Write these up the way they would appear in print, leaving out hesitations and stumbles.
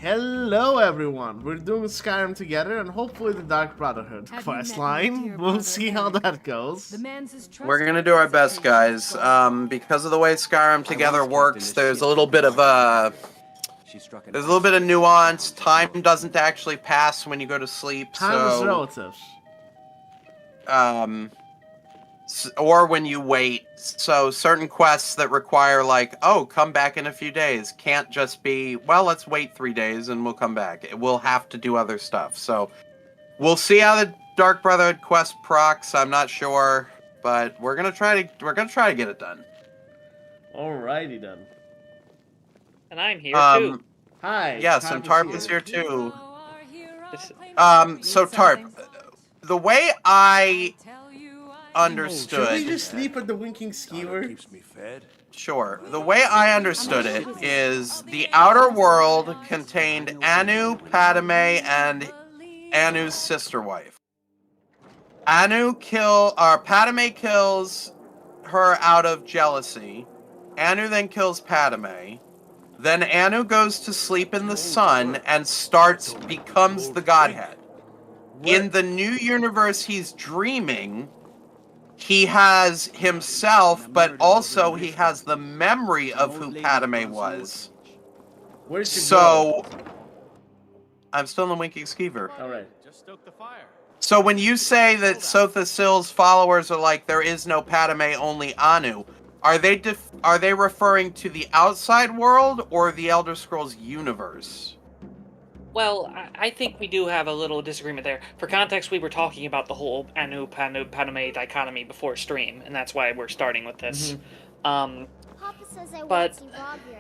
Hello everyone, we're doing Skyrim Together and hopefully the Dark Brotherhood quest line. We'll see how that goes. We're gonna do our best, guys. Because of the way Skyrim Together works, there's a little bit of nuance. Time doesn't actually pass when you go to sleep, Time is relative. Or when you wait. So certain quests that require like, oh, come back in a few days, can't just be, well, let's wait 3 days and we'll come back. We'll have to do other stuff. So we'll see how the Dark Brotherhood quest procs. I'm not sure, but we're gonna try to get it done. Alrighty then. And I'm here too. Hi. Yes, and Tarp is here too. So Tarp, the way I understood. Should we just sleep at the Winking Skewer? Keeps me fed. Sure. The way I understood it is the outer world contained Anu, Padomay, and Anu's sister wife. Padomay kills her out of jealousy. Anu then kills Padomay. Then Anu goes to sleep in the sun and becomes the godhead. In the new universe he's dreaming, he has himself, but also he has the memory of who Padomay was. Where's she So, I'm still in the Winking Skeever. Alright. Just stoke the fire. So when you say that Sotha Sil's followers are like, there is no Padomay, only Anu, are they referring to the outside world or the Elder Scrolls universe? Well, I think we do have a little disagreement there. For context, we were talking about the whole Anu, Padomay dichotomy before stream, and that's why we're starting with this. But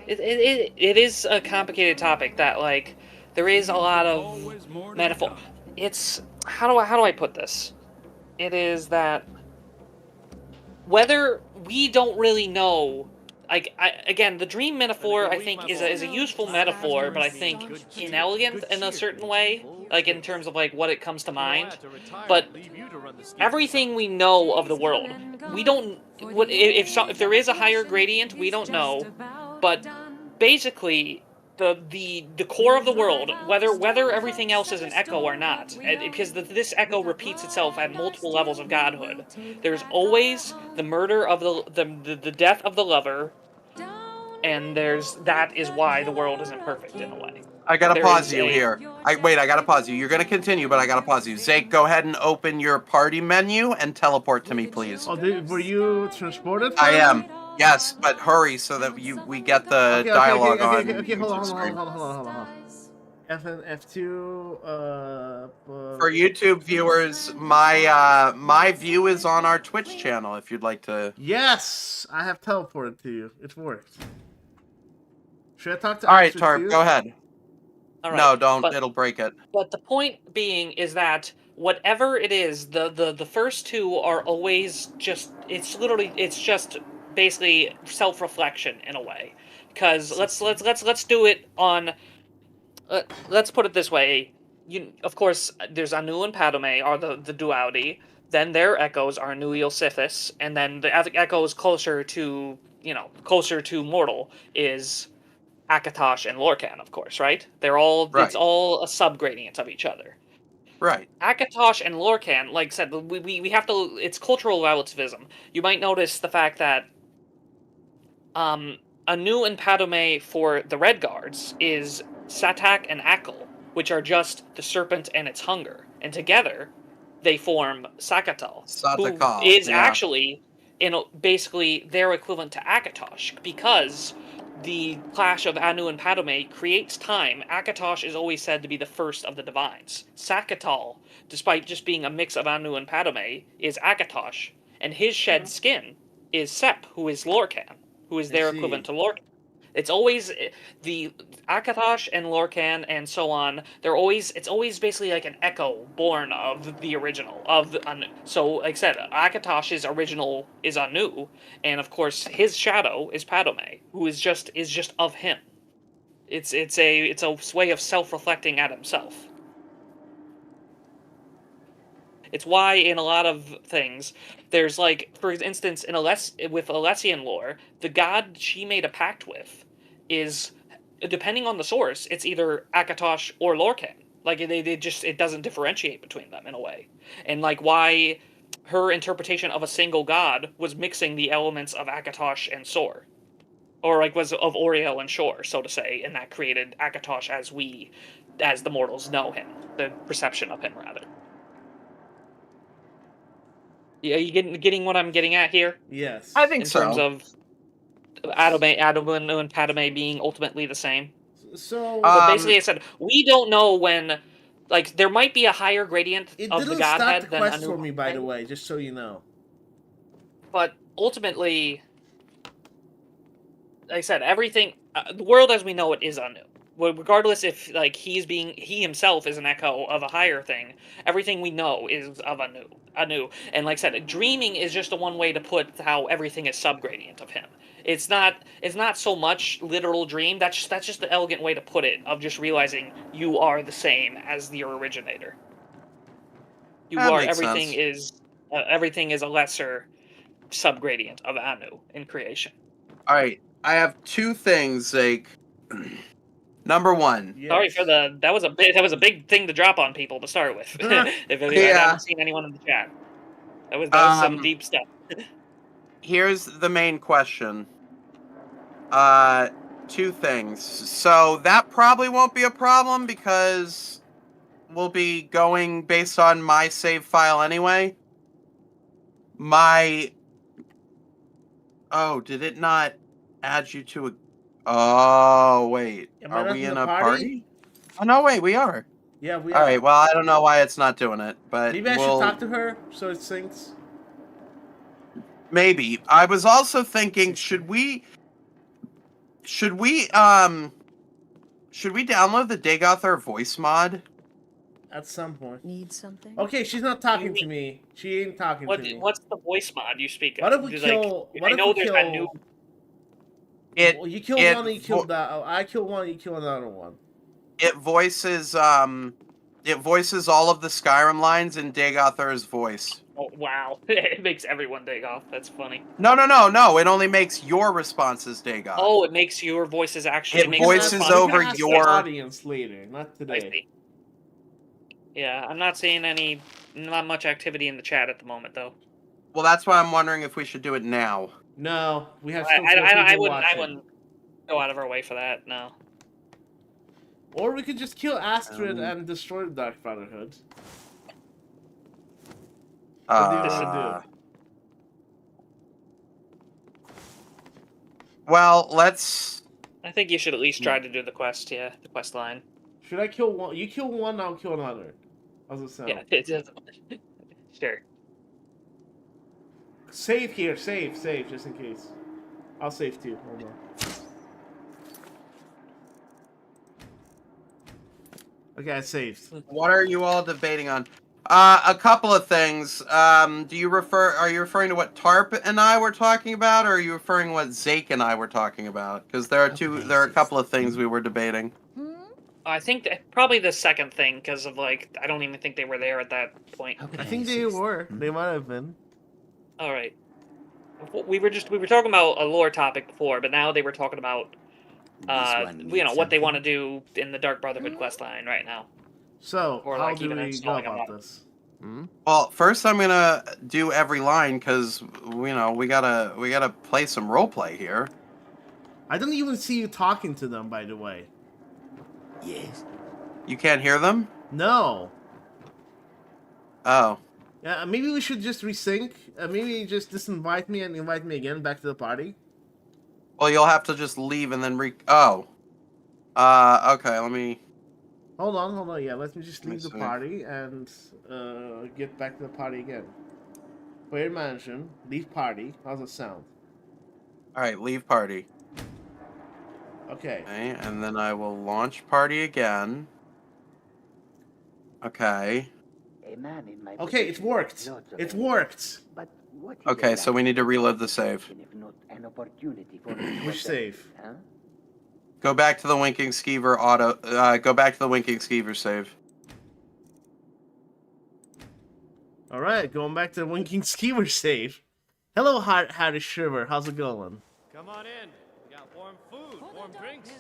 it is a complicated topic that, like, there is a lot of metaphor. It's, how do I put this? It is that whether we don't really know. Like, again, the dream metaphor, I think, is a useful metaphor, but I think inelegant in a certain way, like, in terms of, like, what it comes to mind. But everything we know of the world, we don't, if there is a higher gradient, we don't know, but basically, the core of the world, whether everything else is an echo or not, because this echo repeats itself at multiple levels of godhood. There's always the murder of the death of the lover, and that is why the world isn't perfect in a way. I gotta pause you here. I gotta pause you. You're gonna continue, but I gotta pause you. Zake, go ahead and open your party menu and teleport to me, please. Oh, were you transported? I am. Yes, but hurry so that we get the dialogue on. Okay, hold on. F2, For YouTube viewers, my view is on our Twitch channel if you'd like to. Yes! I have teleported to you. It worked. Should I talk to Alright, Astrid Tarp, too? go ahead. All right, No, don't. It'll break it. But the point being is that whatever it is, the first two are always just, it's just basically self-reflection in a way. Because let's do it on. Let's put it this way. Of course, there's Anu and Padomay are the duality. Then their echoes are Anuiel Sithis, and then the echoes closer to mortal is Akatosh and Lorcan, of course, right? They're all Right. It's all a subgradient of each other. Right. Akatosh and Lorcan, like I said, we have to. It's cultural relativism. You might notice the fact that Anu and Padomay for the Red Guards is Satak and Akal, which are just the serpent and its hunger, and together they form Sakatal, Satakal, who is yeah. actually basically their equivalent to Akatosh, because the clash of Anu and Padomay creates time. Akatosh is always said to be the first of the divines. Sakatal, despite just being a mix of Anu and Padomay, is Akatosh, and his shed skin is Sep, who is Lorcan, who is their equivalent to Lorcan. It's always the Akatosh and Lorcan and so on. It's always basically like an echo born of the original of Anu. So, like I said, Akatosh's original is Anu, and of course his shadow is Padomay, who is just of him. It's a way of self-reflecting at himself. It's why in a lot of things, there's like, for instance, with Alessian lore, the god she made a pact with is depending on the source, it's either Akatosh or Lorcan. Like they just it doesn't differentiate between them in a way, and like why her interpretation of a single god was mixing the elements of Akatosh and Sor, or like was of Oriel and Shor, so to say, and that created Akatosh as the mortals know him, the perception of him rather. Yeah, you getting what I'm getting at here? Yes. I think In so. terms of Anu and Padomay being ultimately the same. So But basically, I said we don't know when. Like there might be a higher gradient it of didn't the godhead start the than quest Anu for me, by the Padomay, way, just so you know. but ultimately, like I said, everything, the world as we know it is Anu. Well, regardless if like he himself is an echo of a higher thing, everything we know is of Anu. And like I said, dreaming is just a one way to put how everything is subgradient of him. It's not so much literal dream. That's just the elegant way to put it, of just realizing you are the same as your originator. That makes Everything sense. everything is a lesser subgradient of Anu in creation. All right, I have two things, Zeke. Number one. Yes. Sorry for that was a big thing to drop on people to start with. If I Yeah. haven't seen anyone in the chat, that was some deep stuff. Here's the main question. Two things. So that probably won't be a problem because we'll be going based on my save file anyway. Oh, did it not add you to a... Oh, wait. Am I Are not we in in the a party? party? Oh, no, wait, we are. Yeah, we All are. right, well, I don't know why it's not doing it, but Maybe I should talk to her so it syncs. Maybe. I was also thinking, should we download the Dagothar voice mod? At some point. Need something? Okay, she's not talking to me. She ain't talking to me. What's the voice mod you speak of? What if we kill? What I if know we there's kill? that new. Well, you kill one, you kill that. I kill one, you kill another one. It voices all of the Skyrim lines in Dagothar's voice. Oh wow! It makes everyone dig off. That's funny. No. It only makes your responses Dagoth. Oh, it makes your voices actually. It voices over your audience later, not today. I see. Yeah, I'm not seeing not much activity in the chat at the moment, though. Well, that's why I'm wondering if we should do it now. No, we have. I wouldn't go out of our way for that. No. Or we could just kill Astrid and destroy the Dark Brotherhood. What do you want to do? Well, let's... I think you should at least try to do the quest, yeah, the quest line. Should I kill one? You kill one, I'll kill another. How's it sound? Yeah, sure. Save here, save, just in case. I'll save too, hold on. Okay, I saved. What are you all debating on? A couple of things. Are you referring to what Tarp and I were talking about, or are you referring to what Zake and I were talking about? Because there are a couple of things we were debating. I think probably the second thing, because of I don't even think they were there at that point. I think they were. They might have been. All right. We were talking about a lore topic before, but now they were talking about what they want to do in the Dark Brotherhood quest line right now. So, or how do we go about this? Well, first I'm gonna do every line because we gotta play some roleplay here. I don't even see you talking to them, by the way. Yes. You can't hear them? No. Oh. Yeah, maybe we should just resync. Maybe just disinvite me and invite me again back to the party. Well, you'll have to just leave and then okay, let me... Hold on, yeah, let me just leave the party and get back to the party again. Player mansion, leave party. How's it sound? Alright, leave party. Okay, and then I will launch party again. Okay. Okay, it worked. It worked. Okay, so we need to reload the save. Which save? Go back to the Winking Skeever go back to the Winking Skeever save. Alright, going back to the Winking Skeever save. Hello, Hardy Shiver. How's it going? Come on in. We got warm food, warm drinks,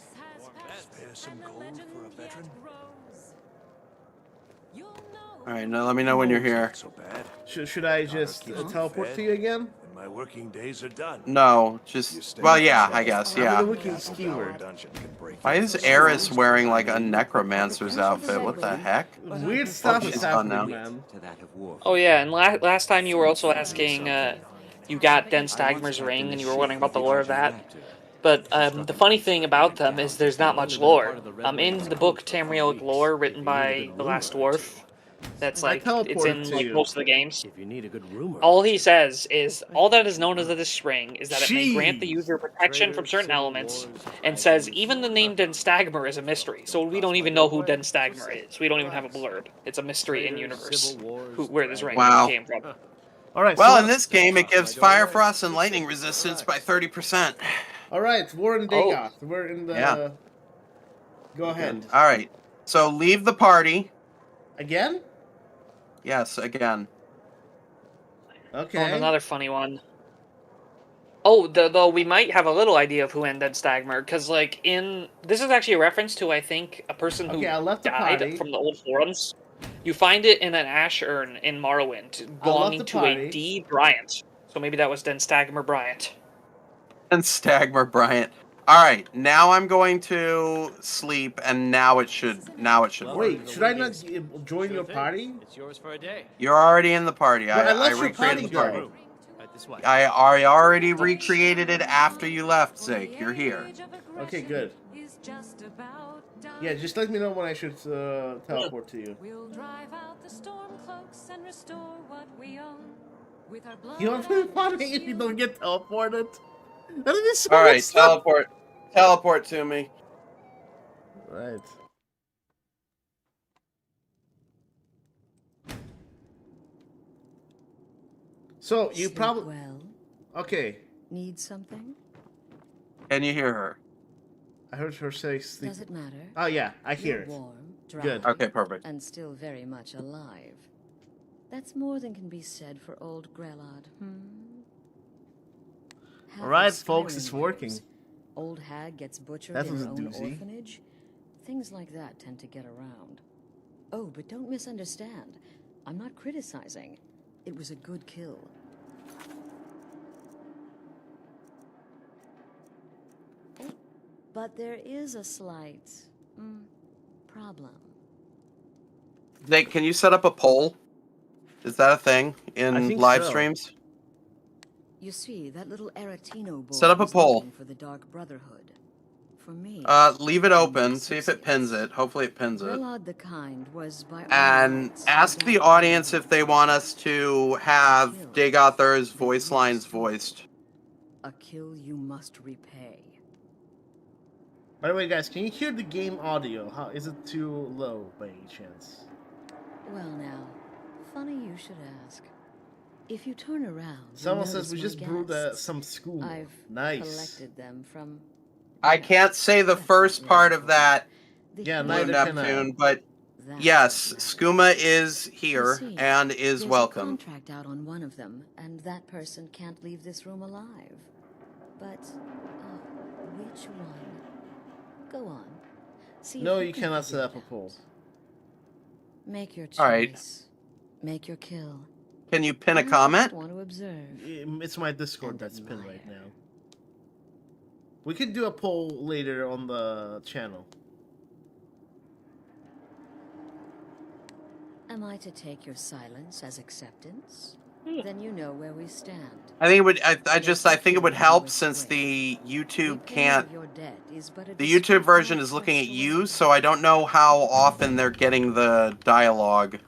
warm Spare some gold for a veteran. All right, now let me know when you're here. Not so bad. Should I just teleport to you again? And my working days are done. No, You just stay well, in yeah, the I shadows. guess, I'm yeah. the wicked schemer. Dungeon can break Why in is for Eris souls. wearing like a necromancer's outfit? What the heck? Weird stuff is she's gone happening, now. man. Oh yeah, and last time you were also asking, you got Den Stagmer's ring, and you were wondering about the lore of that. But the funny thing about them is there's not much lore. In the book Tamriel lore written by the Last Dwarf, that's I like it's teleported in to like you. most of the games. If you need a good rumor. All he says is all that is known as this ring is that it may grant the Jeez. user protection from certain elements, and says even the name Den Stagmer is a mystery. So we don't even know who Den Stagmer is. We don't even have a blurb. It's a mystery in universe where this ring Wow. came from. All right. Well, so in this game, it gives fire, frost, and lightning resistance by 30%. all right, we're in Oh. Dagoth. We're in the. Yeah. Go ahead. All right, so leave the party. Again? Yes, again. Okay. Oh, and another funny one. Oh, though we might have a little idea of who ended Stagmer, because like this is actually a reference to I think a person who Okay, I left the died party. from the old forums. You find it in an ash urn in Morrowind, belonging to party. a D. Bryant. So maybe that was Den Stagmer Bryant. And Stagmer Bryant. All right, now I'm going to sleep, and now it should. Wait, should I not join your party? It's yours for a day. You're already in the party. But I I let your recreated party the go. party. Right this way. I already recreated it after you left, Zeke. You're here. Okay, good. Yeah, just let me know when I should teleport to you. We'll drive out the storm cloaks and restore what we own. With our blood You want to be funny if you don't get teleported? That'd be so All right, much stuff. teleport to me. Right. So you Sleep probably well. okay. Need something? Can you hear her? I heard her say sleep. Does it matter? Oh yeah, I hear You're it. warm, dry, Good. Okay, perfect. and still very much alive. That's more than can be said for old Grelod. Half All right, of folks, Skyrim it's working. goes. Old hag gets butchered That in was her a own doozy. orphanage. Things like that tend to get around. Oh, but don't misunderstand. I'm not criticizing. It was a good kill. Oh, but there is a slight problem. Zeke, can you set up a poll? Is that a thing I in think live so. streams? You see, that little Aretino boy Set up a was poll. looking for the Dark Brotherhood. For me, Leave it open. See if it pins it. Hopefully it pins it. Grelod the Kind was by all And rights ask the Dark audience if they Brotherhood. want us to have Dagothur's voice lines voiced. A kill you must repay. By the way, guys, can you hear the game audio? How is it too low by any chance? Well now, funny you should ask. If you turn around, you'll Someone says notice we my just brewed guests. some Skooma. I've Nice. collected them from. I can't say the first part of that, the Yeah, Blue neither heroes can I. Neptune, but that yes, matter. Skooma is here You see, and is there's welcome. a contract out on one of them, and that person can't leave this room alive. But which one? Go on. See No, if you can cannot figure set up it a poll. out. Make your choice. All right. Make your kill. Can you pin a I just comment? want to observe. It's my Discord And that's pinned right admire. now. We could do a poll later on the channel. Am I to take your silence as acceptance? Hmm. Then you know where we stand. I think it would. I think it would help since the YouTube The can't. of your debt is but a The YouTube version is looking at you, so I don't know how often they're getting the dialogue.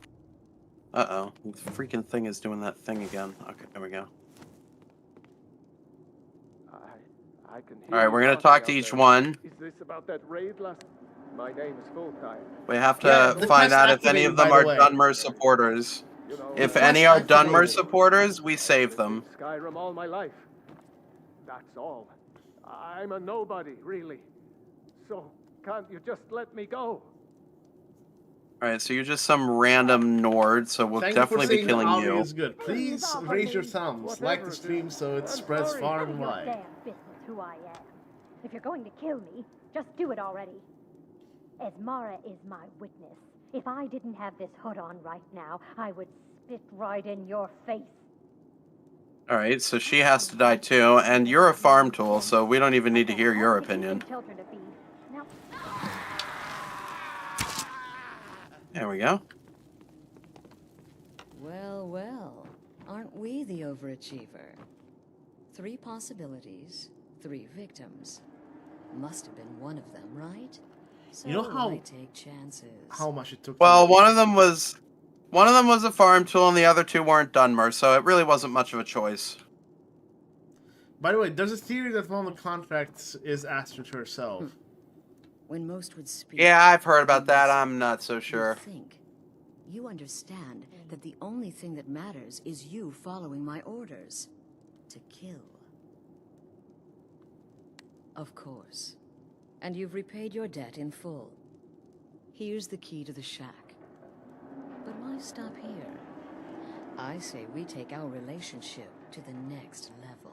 Uh-oh. The freaking thing is doing that thing again. Okay, there we go. I can hear Alright, we're you gonna talking talk to out each there. one. Is this about that raid last? My name is Full-Time. We have Yeah, to the find quest out if any activated, of them by are the way. Dunmer supporters. You know, If The any quest are Dunmer activated. supporters, we save them. I've been in Skyrim all my life. That's all. I'm a nobody, really. So can't you just let me go? Alright, so you're just some random Nord, so we'll Thank you for definitely be saying the killing audio you. is good. Please raise your thumbs, like the stream so it spreads far and Your wide. damn business who I am. If you're going to kill me, Just do it already. Esmara is my witness. If I didn't have this hood on right now, I would spit right in your face. Alright, so she has to die too, and you're a farm tool, so we don't even need to hear your opinion. Children to feed. Now, There we go. Well, well. Aren't we the overachiever? 3 possibilities, 3 victims. Must have been one of them, right? So You know how- why take chances? How much it took? Well, to- one of them was a farm tool, and the other 2 weren't Dunmer, so it really wasn't much of a choice. By the way, there's a theory that one of the contracts is Astrid herself. When most would speak. Yeah, I've heard about that. I'm not so you sure. think. You understand that the only thing that matters is you following my orders. To kill. Of course. And you've repaid your debt in full. Here's the key to the shack. But why stop here? I say we take our relationship to the next level.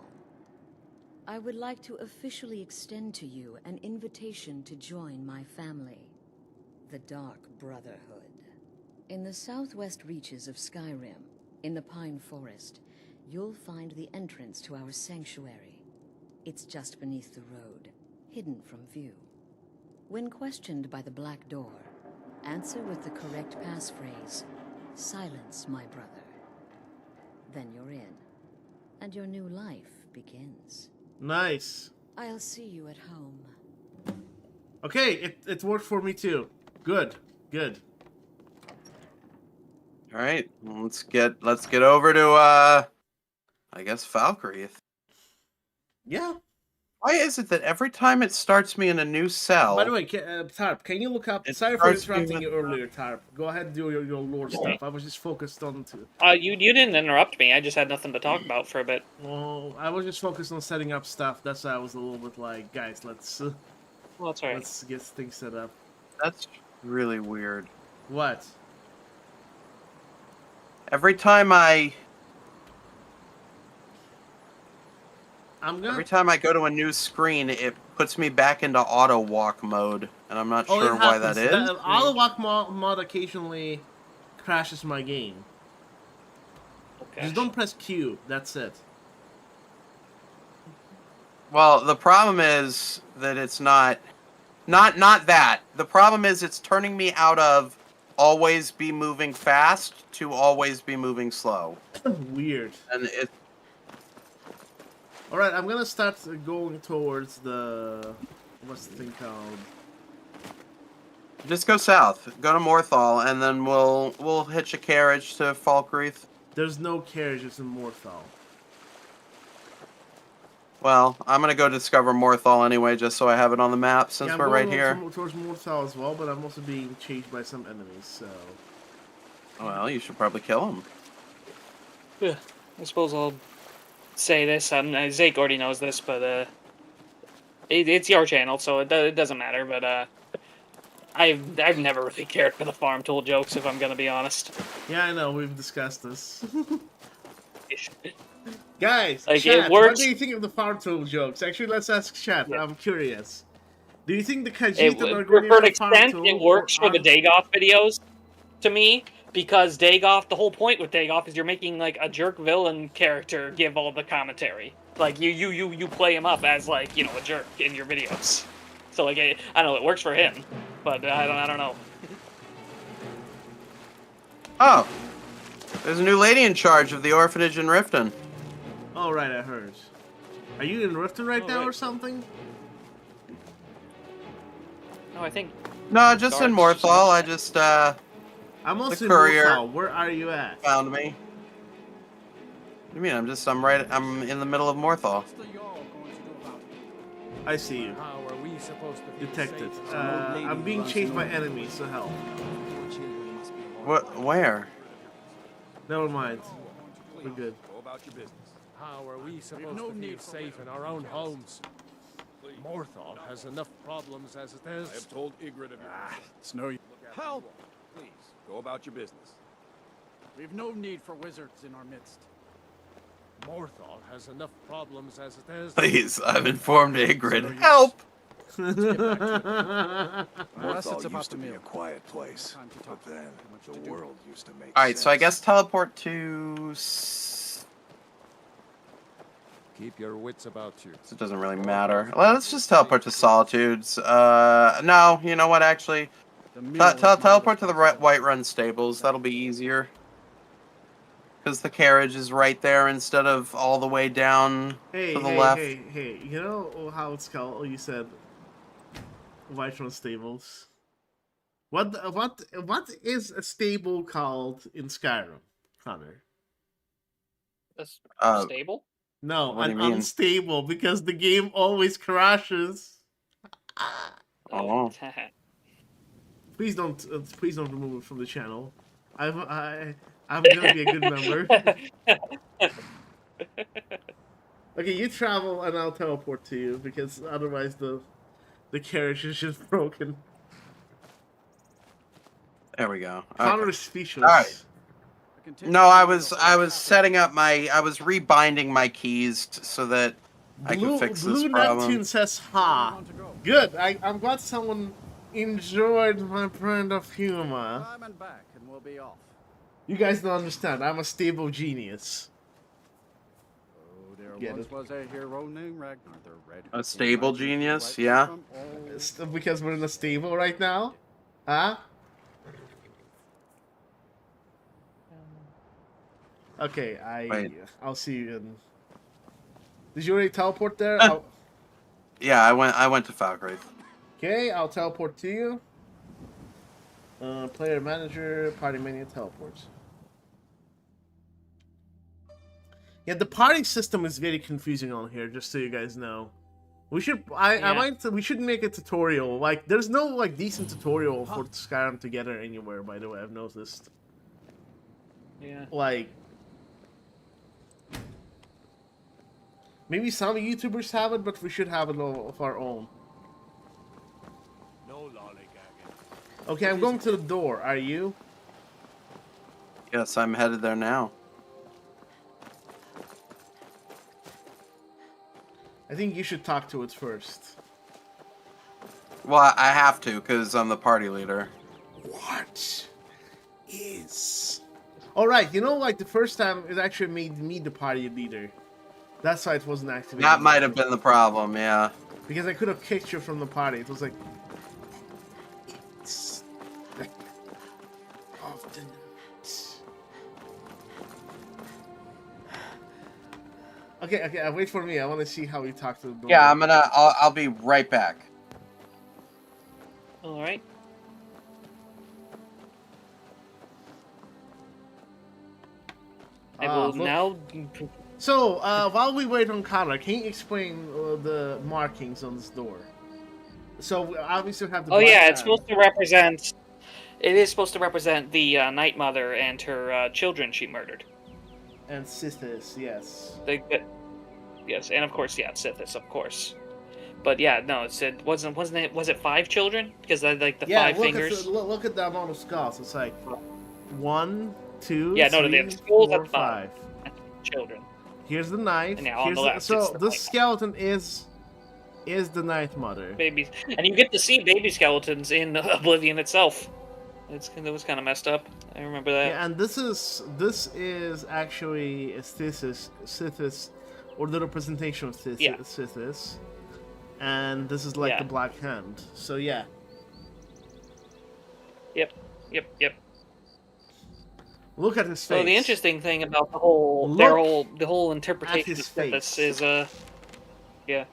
I would like to officially extend to you an invitation to join my family, the Dark Brotherhood. In the southwest reaches of Skyrim, in the Pine Forest, you'll find the entrance to our sanctuary. It's just beneath the road, hidden from view. When questioned by the Black Door, answer with the correct passphrase, "Silence, my brother." Then you're in, and your new life begins. Nice. I'll see you at home. Okay, it worked for me too. Good, good. All right, let's get over to I guess Valkyrie. Yeah. Why is it that every time it starts me in a new cell? By the way, Tarp, can you look up? It Sorry for starts me interrupting with- you earlier, Tarp. Go ahead and do your lore stuff. I was just focused on. You didn't interrupt me. I just had nothing to talk about for a bit. Well, I was just focused on setting up stuff. That's why I was a little bit like, guys, let's Well, that's alright. let's get things set up. That's really weird. What? Every time I go to a new screen, it puts me back into auto walk mode, and I'm not sure it why that happens. is. Auto walk mod occasionally crashes my game. Okay. Just don't press Q. That's it. Well, the problem is that it's not that. The problem is it's turning me out of always be moving fast to always be moving slow. Weird. And it All right, I'm gonna start going towards the what's the thing called? just go south. Go to Morthal, and then we'll hitch a carriage to Falkreath. There's no carriages in Morthal. Well, I'm gonna go discover Morthal anyway, just so I have it on the map, since I'm we're right going here. towards Morthal as well, but I'm also being chased by some enemies, so... Well, you should probably kill him. Yeah, I suppose I'll say this. Zake already knows this, but it's your channel, so it doesn't matter. But I've never really cared for the farm tool jokes, if I'm gonna be honest. Yeah, I know, we've discussed this. Guys, Like, chat, it works. what do you think of the farm tool jokes? Actually, let's ask chat. Yeah. I'm curious. Do you think the Khajiit are going for an to farm extent, tool? it works for the Dagoth videos, to me, because Dagoth, the whole point with Dagoth is you're making like a jerk villain character give all the commentary. Like you play him up as like, you know, a jerk in your videos. So like I don't know, it works for him, but I don't know. Oh, there's a new lady in charge of the orphanage in Riften. Oh, right, I heard. Are you in Riften right now right. or something? No, I think. No, just in Guards. Morthal. I just I'm also in courier. Morthal. Where are you at? found me. What do you mean? I'm in the middle of Morthal. I see you. How are we supposed to be Detected. safe? I'm being chased by enemies, so help. What? Where? Never mind. We're good. Go about your business. How are we supposed to feel safe in our own homes? Morthal has enough problems as it is. I have told Ygritte of your It's no use. help. Please go about your business. We've no need for wizards in our midst. Morthal has enough problems as it is. Please, I've informed Ygritte. Help! Let's get back to it. Unless Morthal it's about used to the be meal. a quiet place, Time to but talk. then Too much the to do. world used to make All right, so I sense. guess teleport to. Keep your wits about you. It doesn't really matter. Well, let's just teleport to Solitudes. No, you know what? Actually, The meal is my teleport to the responsibility. Whiterun stables. That'll be easier. Because the carriage is right there instead of all the way down Hey, to the hey, left. hey. You know how it's called? You said Whiterun stables. What is a stable called in Skyrim, Connor? That's Uh, stable. No, What do an you mean? unstable because the game always crashes. Oh. Please don't remove it from the channel. I'm gonna be a good member. Okay, you travel and I'll teleport to you because otherwise the carriage is just broken. There we go. Connor Okay. is speechless. All right. Continue No, I to was traffic. setting up I was rebinding my keys so that I could fix this Blue problem. Neptune says Where do you ha. want to go? Good. I'm glad someone enjoyed my brand of humor. Time and back, and we'll be off. You guys don't understand. I'm a stable genius. Oh, there Get once it. was a hero named Ragnar the Red. A who stable rightly genius, right yeah. from all It's because we're in a stable right now? Huh? Okay, Wait. I'll see you in... Did you already teleport there? Yeah, I went to Falgrave. Okay, I'll teleport to you. Player manager, party menu, teleports. Yeah, the party system is very confusing on here, just so you guys know. We should we should make a tutorial. Like, there's no like decent tutorial for Skyrim Together anywhere, by the way, I've noticed. Yeah. Like, maybe some YouTubers have it, but we should have it of our own. No lollygagging. Okay, I'm going to the door. Are you? Yes, I'm headed there now. I think you should talk to it first. Well, I have to because I'm the party leader. What is... Alright, you know, like the first time it actually made me the party leader. That's why it wasn't activated. That might have been the problem, yeah. Because I could have kicked you from the party. It was like... It's... like... of the night. Okay, wait for me. I want to see how we talk to the door. Yeah, I'll be right back. All right. I will now. So, while we wait on Connor, can you explain the markings on this door? So, we obviously have the... Oh yeah, black it's supposed to represent. It is supposed to represent the Night Mother and her children she murdered. And Sithis, yes. Yes, and of course, yeah, Sithis, of course. But yeah, no, it said was it 5 children? Because like the 5 fingers. Look at the amount of skulls. It's like 1, 2, Yeah, no, 3, they have skulls 4, at the bottom. 5. Children. Here's the knife. And now on Here's the left, so it's the this Night skeleton is the Night Mother. Babies, and you get to see baby skeletons in Oblivion itself. That was kind of messed up. I remember that. Yeah, and this is actually a Sithis, or the representation of Sithis. And this is like the Black Hand. So yeah. Yep. Look at his face. So the interesting thing about the whole interpretation of Sithis is yeah.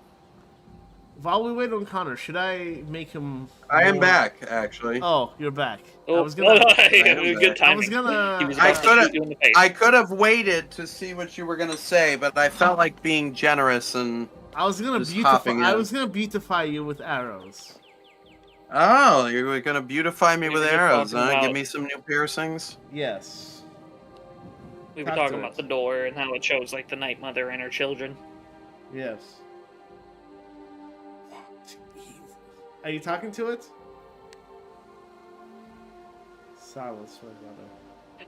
While we wait on Connor, should I make him... I am back, actually. Oh, you're back. Oh, I was gonna... good timing. I was gonna... I could have waited to see what you were gonna say, but I felt like being generous and I was gonna beautify you with arrows. Oh, you're gonna beautify me We with were arrows, talking huh? about- Give me some new piercings? Yes. We were talking about the door and how it shows like the Night Mother and her children. Yes. Are you talking to it? Silence, my brother.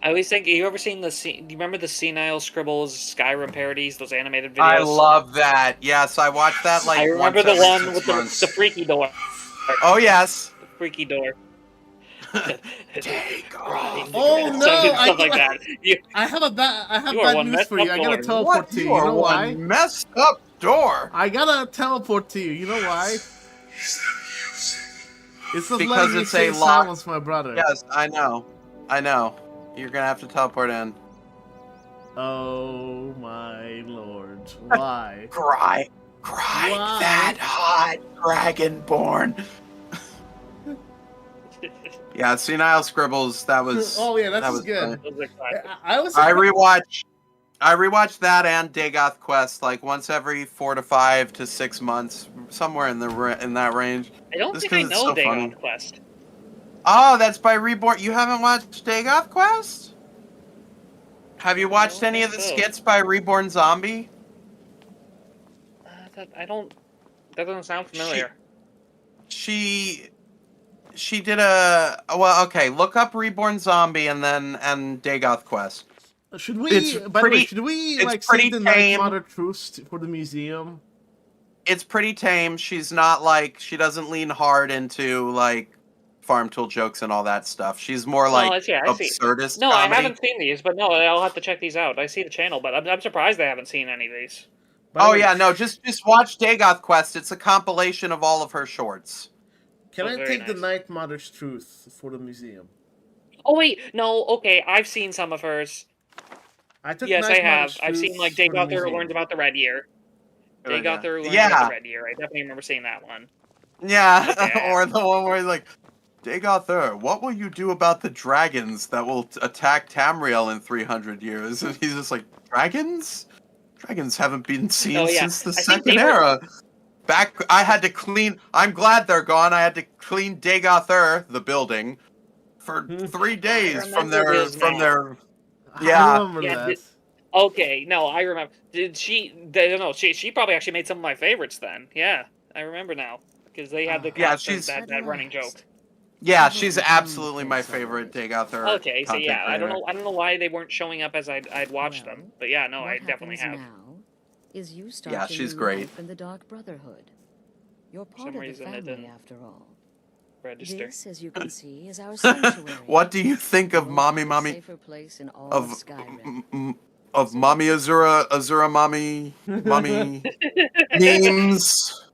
I always think, you ever seen do you remember the Senile Scribbles Skyrim parodies, those animated videos? I love that. Yes, I watched that like I remember once the every one 6 with months. the freaky door. Oh yes. The freaky door. Take Right. Oh no! Stuff like that. I have You are bad one news messed for you. up I gotta door. teleport What? to you. You You are know why? one messed up door. I gotta teleport to you. You know why? It's not Because letting me it's say a lock. silence, my brother. Yes, I know. I know. You're gonna have to teleport in. Oh my lord! Why? Cry Why? that hot Dragonborn. Yeah, Senile Scribbles. That was. Oh yeah, that that's was good. Those are classic. I I rewatch that and Dagoth Quest like once every 4 to 5 to 6 months, somewhere in that range. I don't Just think I 'cause it's know so Dagon funny. Quest. Oh, that's by Reborn. You haven't watched Dagoth Quest? Have you watched don't any of the think so. skits by Reborn Zombie? I don't. That doesn't sound familiar. She did well. Okay, look up Reborn Zombie and Dagoth Quest. Should we? It's By the way, pretty- should we it's like pretty save the Night tame. Mother truce for the museum? It's pretty tame. She's not like she doesn't lean hard into like farm tool jokes and all that stuff. She's more like I see. absurdist No, comedy. I haven't seen these, but no, I'll have to check these out. I see the channel, but I'm surprised I haven't seen any of these. By the Oh way, yeah, no, just watch Dagoth Quest. It's a compilation of all of her shorts. Can Oh, I very take the nice. Night Mother's truth for the museum? Oh wait, no, okay, I've seen some of hers. I took Yes, I Night have. Mother's I've seen truth like for the Dagoth who museum. learns about the Red Year. Dagoth who learns Yeah. about the Red Year. I definitely remember seeing that one. Yeah, Okay. or the one where he's like, Dagoth, what will you do about the dragons that will attack Tamriel in 300 years? And he's just like, dragons? Dragons haven't been seen Oh, yeah. since the I think Second they were- Era. I had to clean. I'm glad they're gone. I had to clean Dagoth, the building, for 3 days from remember their his name. Yeah. I remember Yeah, that. Okay, no, I remember. Did she? I don't know. She probably actually made some of my favorites then. Yeah, I remember now because they had the Yeah, constant- she's- that running joke. Yeah, she's absolutely my favorite Dagoth. Okay, so yeah, I don't know why they weren't showing up as I'd watched them, but yeah, no, what I definitely happens have. Now is you start Yeah, your she's new great. life in the Dark Brotherhood. You're part some of the reason it family didn't after all. Register. This, as you can see, is our sanctuary. What do you think of The mommy safer place in all of Skyrim. of mommy Azura mommy memes?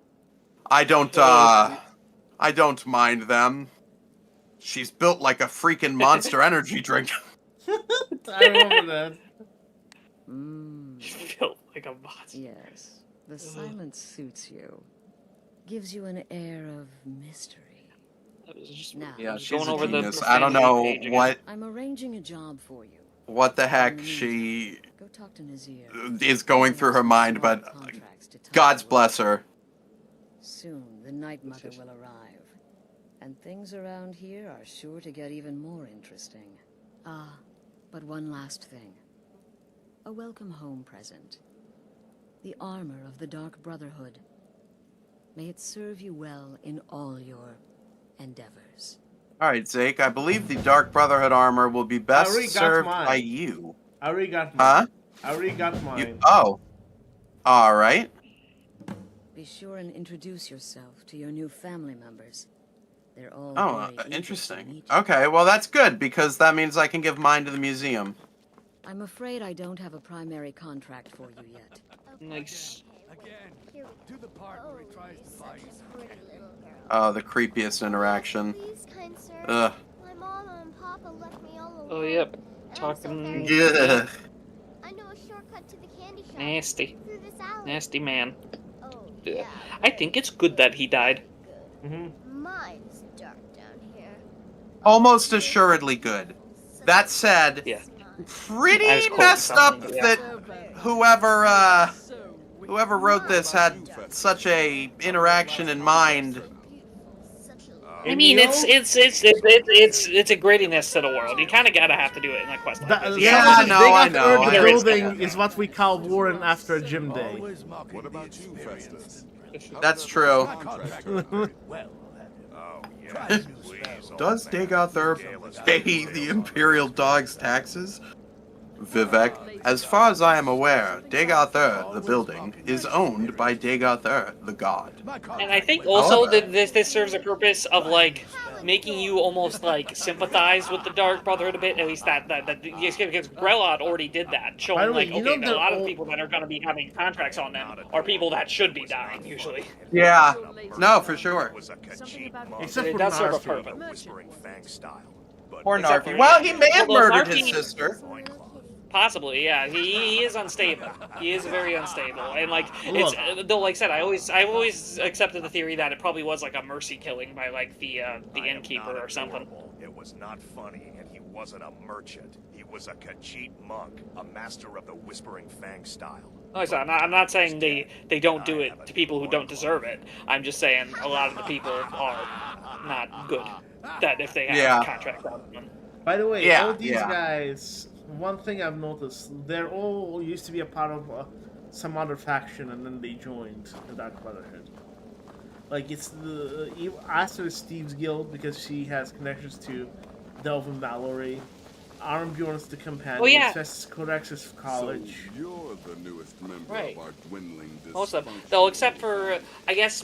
I don't mind them. She's built like a freaking Monster Energy drink. I remember that. Built like a monster. Yes, the silence suits you. Gives you an air of mystery. I was just Now, Yeah, Just she's going a over the genius. I don't know page again. what I'm arranging a job for you. the heck she Go talk to Nazir. is going through her mind, but God's bless her. Soon the Night Mother will arrive, and things around here are sure to get even more interesting. Ah, but one last thing. A welcome home present. The armor of the Dark Brotherhood. May it serve you well in all your endeavors. All right, Zake. I believe the Dark Brotherhood armor will be best already got served mine. by you. I already got Huh? mine. I already got mine. Oh. All right. Be sure and introduce yourself to your new family members. They're all Oh, very eager to interesting. meet you. Okay, well that's good because that means I can give mine to the museum. I'm afraid I don't have a primary contract for you yet. Nice. Again, do the part where he tries to buy you. Oh, the creepiest interaction. Please, kind sir. Ugh. My mama and papa left me all alone. Oh yep. And I'm so Talking very Ugh. I know a shortcut to the candy shop. nasty. Through this alley. Nasty man. Oh, Yeah. yeah. I think it's good that he died. Mine's dark down here. Almost assuredly good. That said, Yeah. pretty I was quoting messed up something, yeah. that whoever wrote this had such a interaction in mind. I mean, it's a grittiness to the world. You kind of gotta have to do it in a quest like this. Yeah, no, they I got know, Earth I building understand. is what we call Warren after a gym day. What about you, Festus? That's true. Well, then. Oh, Does Dagother pay the Imperial Dog's taxes? Vivek, as far as I am aware, Dagother, the building, is owned by Dagother, the god. And I think also However- that this serves a purpose of like making you almost like sympathize with the Dark Brotherhood a bit. At least that yes, because Grelod already did that, By showing the way, like you know okay, a they're lot of all- people that are going to be having contracts on them are people that should be dying usually. Yeah, no, for sure. Except It for does serve a Narfi. purpose. Poor Except Narfi. for- Well, he may have Although murdered his Narfi- sister. Possibly, yeah. He is unstable. He is very unstable, and like it's though. Like I said, I always accepted the theory that it probably was like a mercy killing by like the innkeeper or something. It was not funny, and he wasn't a merchant. He was a Khajiit monk, a master of the Whispering Fang style. Like I said, I'm not saying they don't do it to people who don't deserve it. I'm just saying a lot of the people are not good. That if they have a contract on them. By the way, Yeah, all these yeah. guys, one thing I've noticed, they're all used to be a part of some other faction, and then they joined the Dark Brotherhood. Like, it's the Aster is Steve's guild because she has connections to Delvin Valory. Armbjorn's the companion. Oh, yeah. Festus Codex is college. So you're the newest member Right. of our dwindling Most of them, though, except for I guess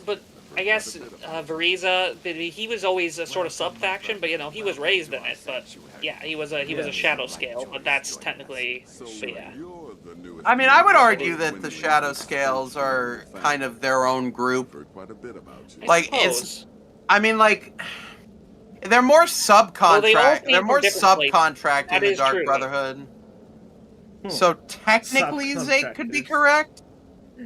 Veriza, he was always a sort of sub faction, but you know he was raised in it. But yeah, he was a shadow scale, but that's technically, but yeah. I mean, I would argue that the Shadow Scales are kind of their own group. Quite a bit about you. Like it's, I mean, like they're more subcontract. came They're from more different places. subcontracting That the is Dark true. Brotherhood. So technically, Zake could be Subcontractors. correct.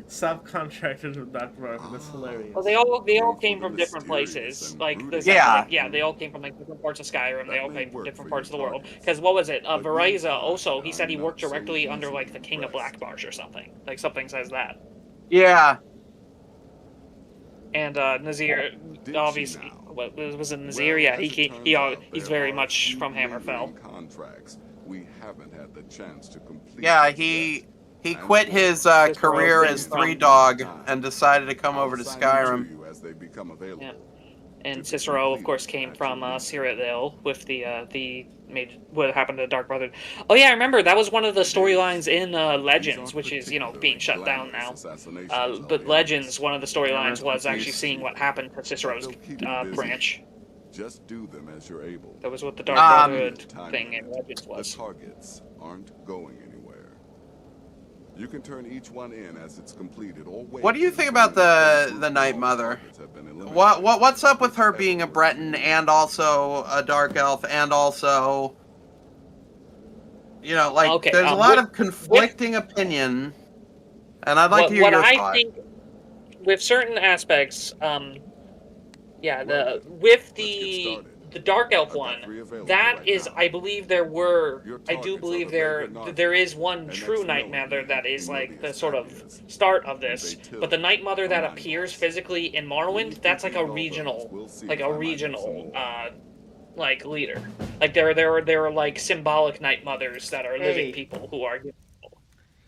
Subcontractors with Dark Brotherhood. That's hilarious. Well, they all came from different places. Like, they all came from like different parts of Skyrim. They all came from different parts of the world. Because what was it? Veriza also, he said he worked directly under like the King of Blackmarsh or something. Like something says that. Yeah. And Nazir, obviously, what was it Nazir? Yeah, he's very much from Hammerfell. Contracts we haven't had the chance to complete. Yeah, he quit his career as Three Dog and decided to come over to Skyrim. As they become available. Yeah. And Cicero, of course, came from Cyrodiil with what happened to the Dark Brotherhood. Oh yeah, I remember that was one of the storylines in Legends, which is being shut down now. But Legends, one of the storylines was actually seeing what happened to Cicero's branch. Just do them as you're able. That was what the Dark Brotherhood thing in Legends was. The targets aren't going anywhere. You can turn each one in as it's completed or wait. What do you think about the Night Mother? What's up with her being a Breton and also a Dark Elf and also, you know, like there's a lot of conflicting opinion, and I'd like to hear your thought. I think with certain aspects, the Dark Elf one, that is, I believe there is one true Night Mother that is like the sort of start of this, but the Night Mother that appears physically in Morrowind, that's like a regional like leader. Like there are like symbolic Night Mothers that are living people who are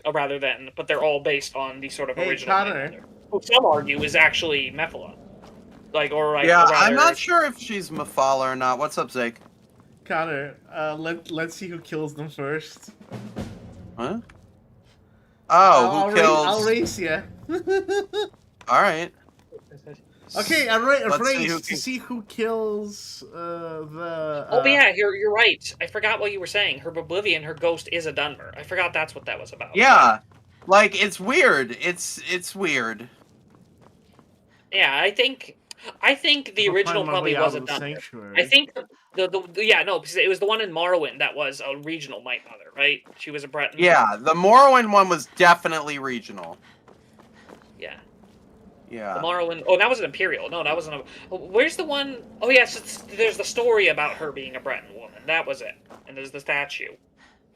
but they're all based on the sort of original Night Mother, who some argue is actually Mephala. I'm not sure if she's Mephala or not. What's up, Zake? Connor, let's see who kills them first. Huh? Oh, who kills? I'll race you. All right. Okay, I race to see who kills the. Oh yeah, you're right. I forgot what you were saying. Her Oblivion, her ghost is a Dunmer. I forgot that's what that was about. Yeah, like it's weird. It's weird. Yeah, I think the original probably was a Dunmer. I think because it was the one in Morrowind that was a regional Night Mother, right? She was a Breton. Yeah, the Morrowind one was definitely regional. Yeah. Yeah. The Morrowind. Oh, that was an Imperial. No, that wasn't a. Where's the one? Oh yes, there's the story about her being a Breton woman. That was it. And there's the statue.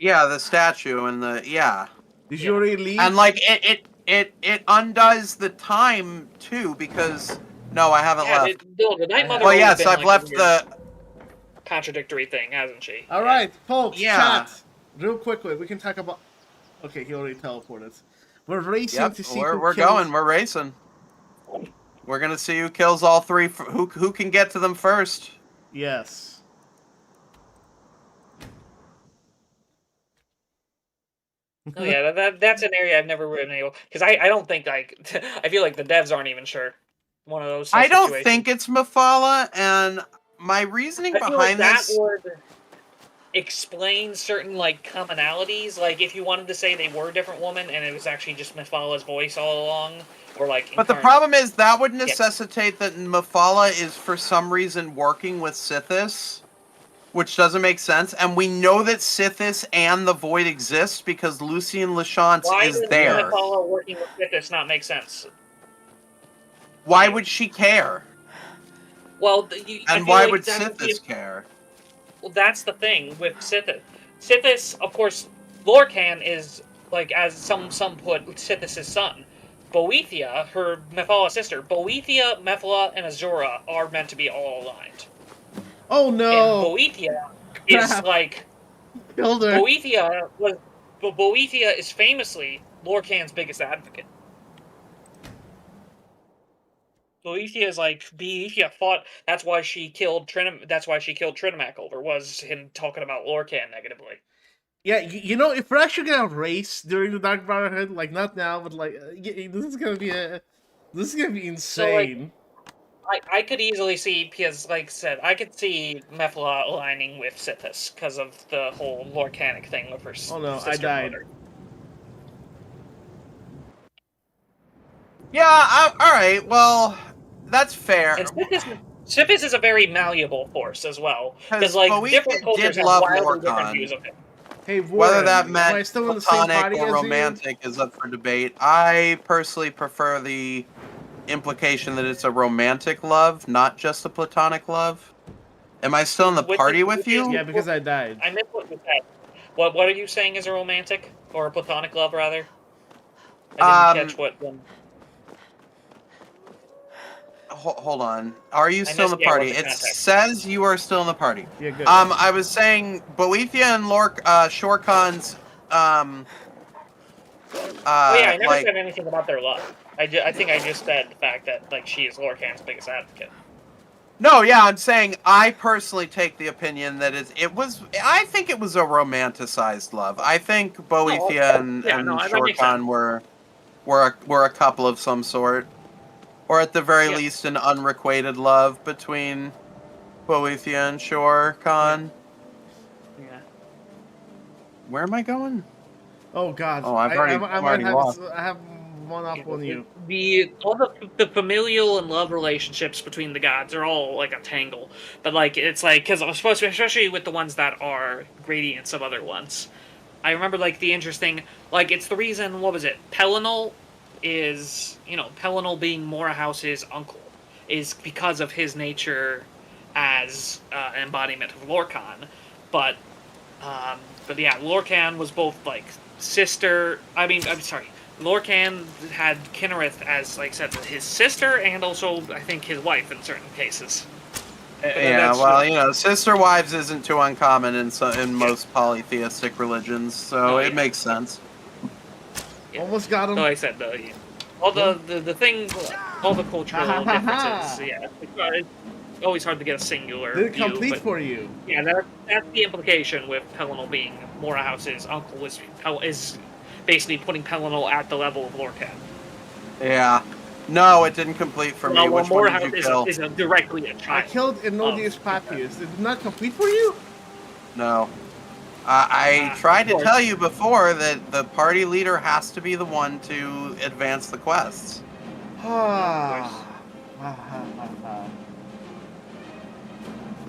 Yeah, the statue and the Did you already leave? And like it undoes the time too because no, I haven't left. The Night Mother. Well, yes, I've left the contradictory thing, hasn't she? All right, folks. Chat. Real quickly, we can talk about. Okay, he already teleported. We're racing to see. We're going. We're racing. We're gonna see who kills all three. Who can get to them first? Yes. Oh yeah, that's an area I've never been able, because I don't think like I feel like the devs aren't even sure. One of those. I don't situations. think it's Mephala, and my reasoning I feel like behind that this. would explain certain like commonalities. Like if you wanted to say they were a different woman and it was actually just Mephala's voice all along, or like. But the problem is that would necessitate that Mephala is for some reason working with Sithis, which doesn't make sense. And we know that Sithis and the Void exists because Lucien Lachance is there. Why does Mephala working with Sithis not make sense? Why would she care? Well, and why would Sithis care? Well, that's the thing with Sithis. Sithis, of course, Lorcan is, like, as some put, Sithis' son. Boethia, her Mephala sister, Boethia, Mephala, and Azura are meant to be all aligned. Oh no! And Boethia is like... Killed her. Boethia is famously Lorcan's biggest advocate. Boethia is like Boethia fought. That's why she killed Trinamac over, was him talking about Lorcan negatively. Yeah, you know, if we're actually gonna race during the Dark Brotherhood, like not now, but like this is gonna be insane. So, like, I could easily see, because like I said, I could see Mephala aligning with Sithis because of the whole Lorcanic thing with her. Oh no, sister I died. Mother. Yeah, all right. Well, that's fair. And Sithis is a very malleable force as well, because like Boethia different cultures did have love wildly Lorcan. different views of him. Hey, Warren, whether that am I meant still in the same platonic party or as romantic is up for debate. I personally prefer the implication that it's a romantic love, not just a platonic love. Am I still in the party with you? Yeah, because I died. I missed what you said. What are you saying is a romantic or a platonic love, rather? I didn't catch what one. Hold on. Are you still in the missed- yeah, party? what's the It context? says you are still in the party. Yeah, good. I was saying Boethia and Shorkan's Oh yeah, I never like said anything about their love. I think I just said the fact that like she is Lorcan's biggest advocate. No, yeah, I'm saying I personally take the opinion that I think it was a romanticized love. I think Boethia and that makes Shorkan were a couple of some sort. Or at the very least an unrequited love between Boethia and Shorkan. Yeah. Where am I going? Oh god. Oh, I've already lost. I have one up on you. All the familial and love relationships between the gods are all like a tangle, but like it's like because I'm supposed to, especially with the ones that are gradients of other ones. I remember like the interesting, like it's the reason. What was it? Pelinal is, Pelinal being Morahouse's uncle is because of his nature as an embodiment of Lorcan, but yeah, Lorcan was both like sister. I'm sorry. Lorcan had Kinnereth as, like I said, his sister and also, I think, his wife in certain cases. Yeah, well, sister wives isn't too uncommon in most polytheistic religions, so it makes sense. Yeah. Almost got him. So I said, all the thing, all the cultural differences, it's always hard to get a singular Did it view, complete but, for you? Yeah, that's the implication with Pelinal being Morahouse's uncle is basically putting Pelinal at the level of Lorcan. Yeah. No, it didn't complete for me. Which one did you kill? Is directly a child. I killed Enodius Papius. Did it not complete for you? No. I tried to tell you before that the party leader has to be the one to advance the quests.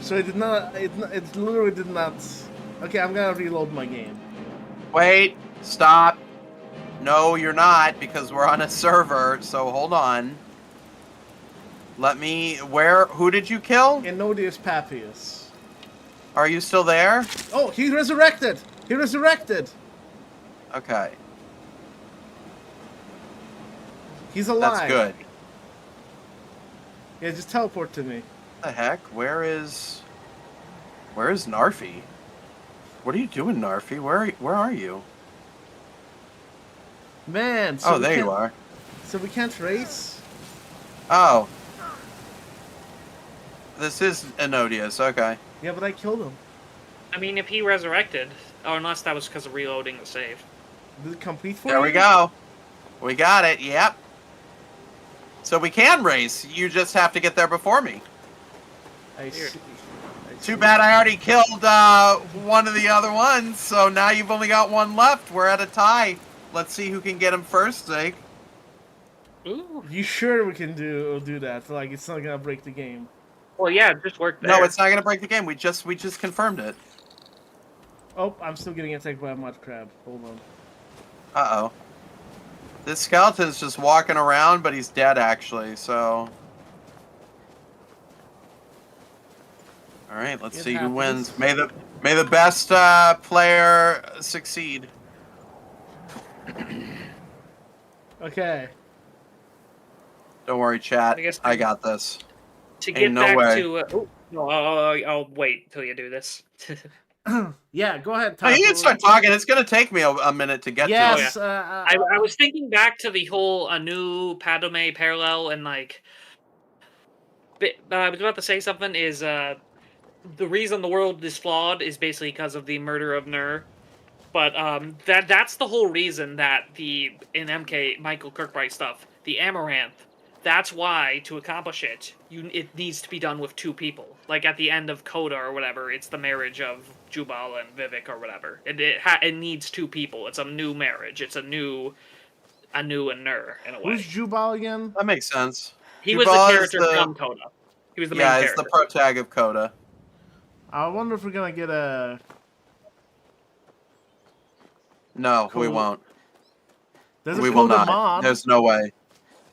So it did not. It literally did not. Okay, I'm gonna reload my game. Wait. Stop. No, you're not, because we're on a server, so hold on. Who did you kill? Enodius Papius. Are you still there? Oh, he resurrected! He resurrected! Okay. He's alive. That's good. Yeah, just teleport to me. What the heck? Where is Narfi? What are you doing, Narfi? Where are you? Man, so there you are. So we can't race? Oh. This is Enodius, okay. Yeah, but I killed him. I mean, if he resurrected, or unless that was because of reloading the save. Did it complete for There you? we go. We got it, yep. So we can race. You just have to get there before me. I see. Too bad I already killed one of the other ones, so now you've only got one left. We're at a tie. Let's see who can get him first, Zeke. Ooh. You sure we can do that? Like, it's not gonna break the game. Well, yeah, it just worked there. No, it's not gonna break the game. We just confirmed it. Oh, I'm still getting attacked by a mud crab. Hold on. Uh-oh. This skeleton's just walking around, but he's dead, actually, so... Alright, let's see who wins. May the best player succeed. Okay. Don't worry, chat. I got this. To get back to... I'll wait till you do this. Yeah, go ahead, Tom. You can start talking. It's going to take me a minute to get to it. Yes, I was thinking back to the whole Anu, Padomay parallel, and like... I was about to say something, is the reason the world is flawed is basically because of the murder of Nur. But that's the whole reason that in MK, Michael Kirkbride stuff, the Amaranth, that's why, to accomplish it, it needs to be done with two people. Like at the end of Coda or whatever, it's the marriage of Jubal and Vivek or whatever. It needs two people. It's a new marriage. It's a new Anu and Nur, in a way. Who's Jubal again? That makes sense. He was the character from Coda. He was the main character. Yeah, it's the protag of Coda. I wonder if we're gonna get a... No, we won't. We will not. Mod. There's no way.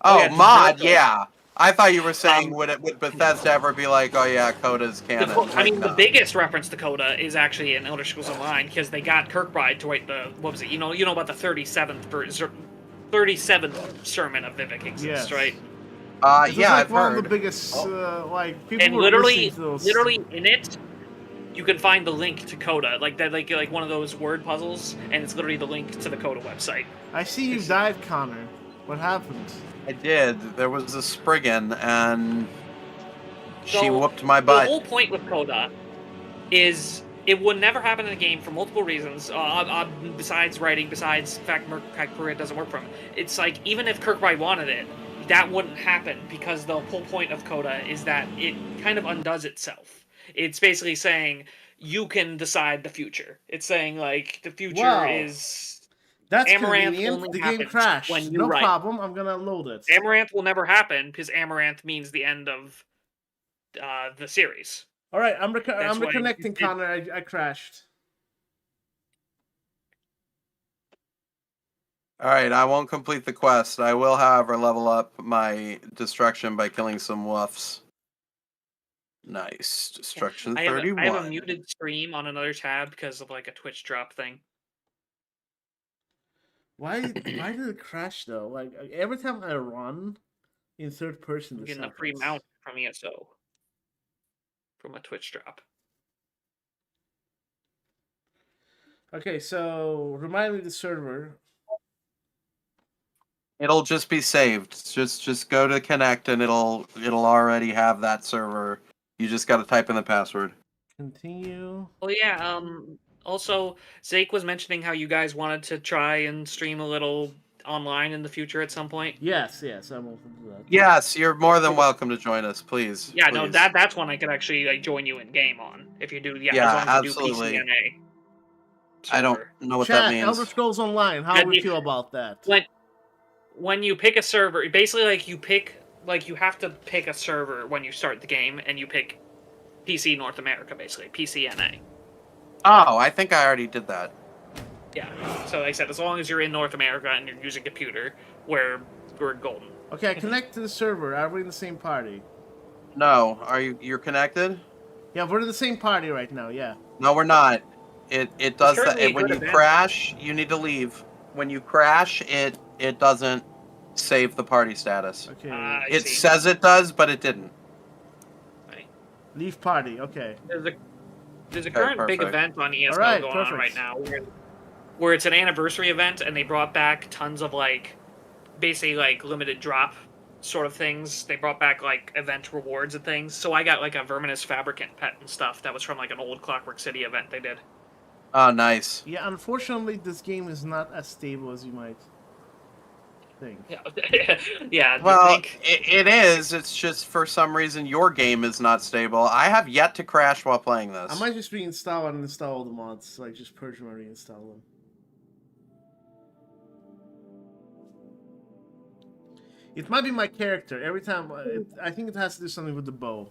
Oh, mod, yeah. I thought you were saying would Bethesda ever be like, oh yeah, Coda's canon. The biggest reference to Coda is actually in Elder Scrolls Online, because they got Kirkbride to write the, what was it, you know about the 37th sermon of Vivek exists, right? Yeah, like I've one heard. of the biggest, like, people and were literally to those. in it, you can find the link to Coda, like that, like one of those word puzzles, and it's literally the link to the Coda website. I see you died, Connor. What happened? I did. There was a Spriggan, and she whooped my butt. The whole point with Coda is it would never happen in the game for multiple reasons. Besides writing, besides the fact Merc doesn't work for him. It's like, even if Kirkbride wanted it, that wouldn't happen, because the whole point of Coda is that it kind of undoes itself. It's basically saying you can decide the future. It's saying, like, the future is... That's Amaranth convenient. only The game happens crashed. when you No write. problem. I'm gonna load it. Amaranth will never happen, because Amaranth means the end of the series. All right, I'm That's why reconnecting, Connor. I crashed. All right, I won't complete the quest. I will, however, level up my destruction by killing some wolves. Nice. Destruction 31. I have a muted stream on another tab because of like a Twitch drop thing. Why did it crash though? Like every time I run in third person, I'm getting a free mount from ESO from a Twitch drop. Okay, so remind me the server. It'll just be saved. Just go to connect and it'll already have that server. You just got to type in the password. Continue. Well, yeah. Also, Zake was mentioning how you guys wanted to try and stream a little online in the future at some point. Yes, I'm open to that. Yes, you're more than welcome to join us, please. Yeah, please. no, that's one I could actually like join you in game on if you do. Yeah, Yeah, as long as absolutely. you do PCNA. I don't know what Chat, that means. Elder Scrolls Online. How do we feel about that? When you pick a server, basically you have to pick a server when you start the game, and you pick PC North America, basically PCNA. Oh, I think I already did that. Yeah. So like I said, as long as you're in North America and you're using a computer, we're golden. Okay, I connect to the server. Are we in the same party? No, you're connected? Yeah, we're in the same party right now. Yeah. No, we're not. It does that when you event. crash. You need to leave. When you crash, it doesn't save the party status. Okay. It says it does, but it didn't. Right. Leave party. Okay. There's a current big event on ESO going on right now, where it's an anniversary event, and they brought back tons of basically limited drop sort of things. They brought back like event rewards and things. So I got like a Verminous Fabricant pet and stuff that was from like an old Clockwork City event they did. Oh, nice. Yeah, unfortunately, this game is not as stable as you might think. Yeah, yeah. Well, it is. It's just for some reason your game is not stable. I have yet to crash while playing this. I might just reinstall and install all the mods, like just purge them and reinstall them. It might be my character. Every time, I think it has to do something with the bow.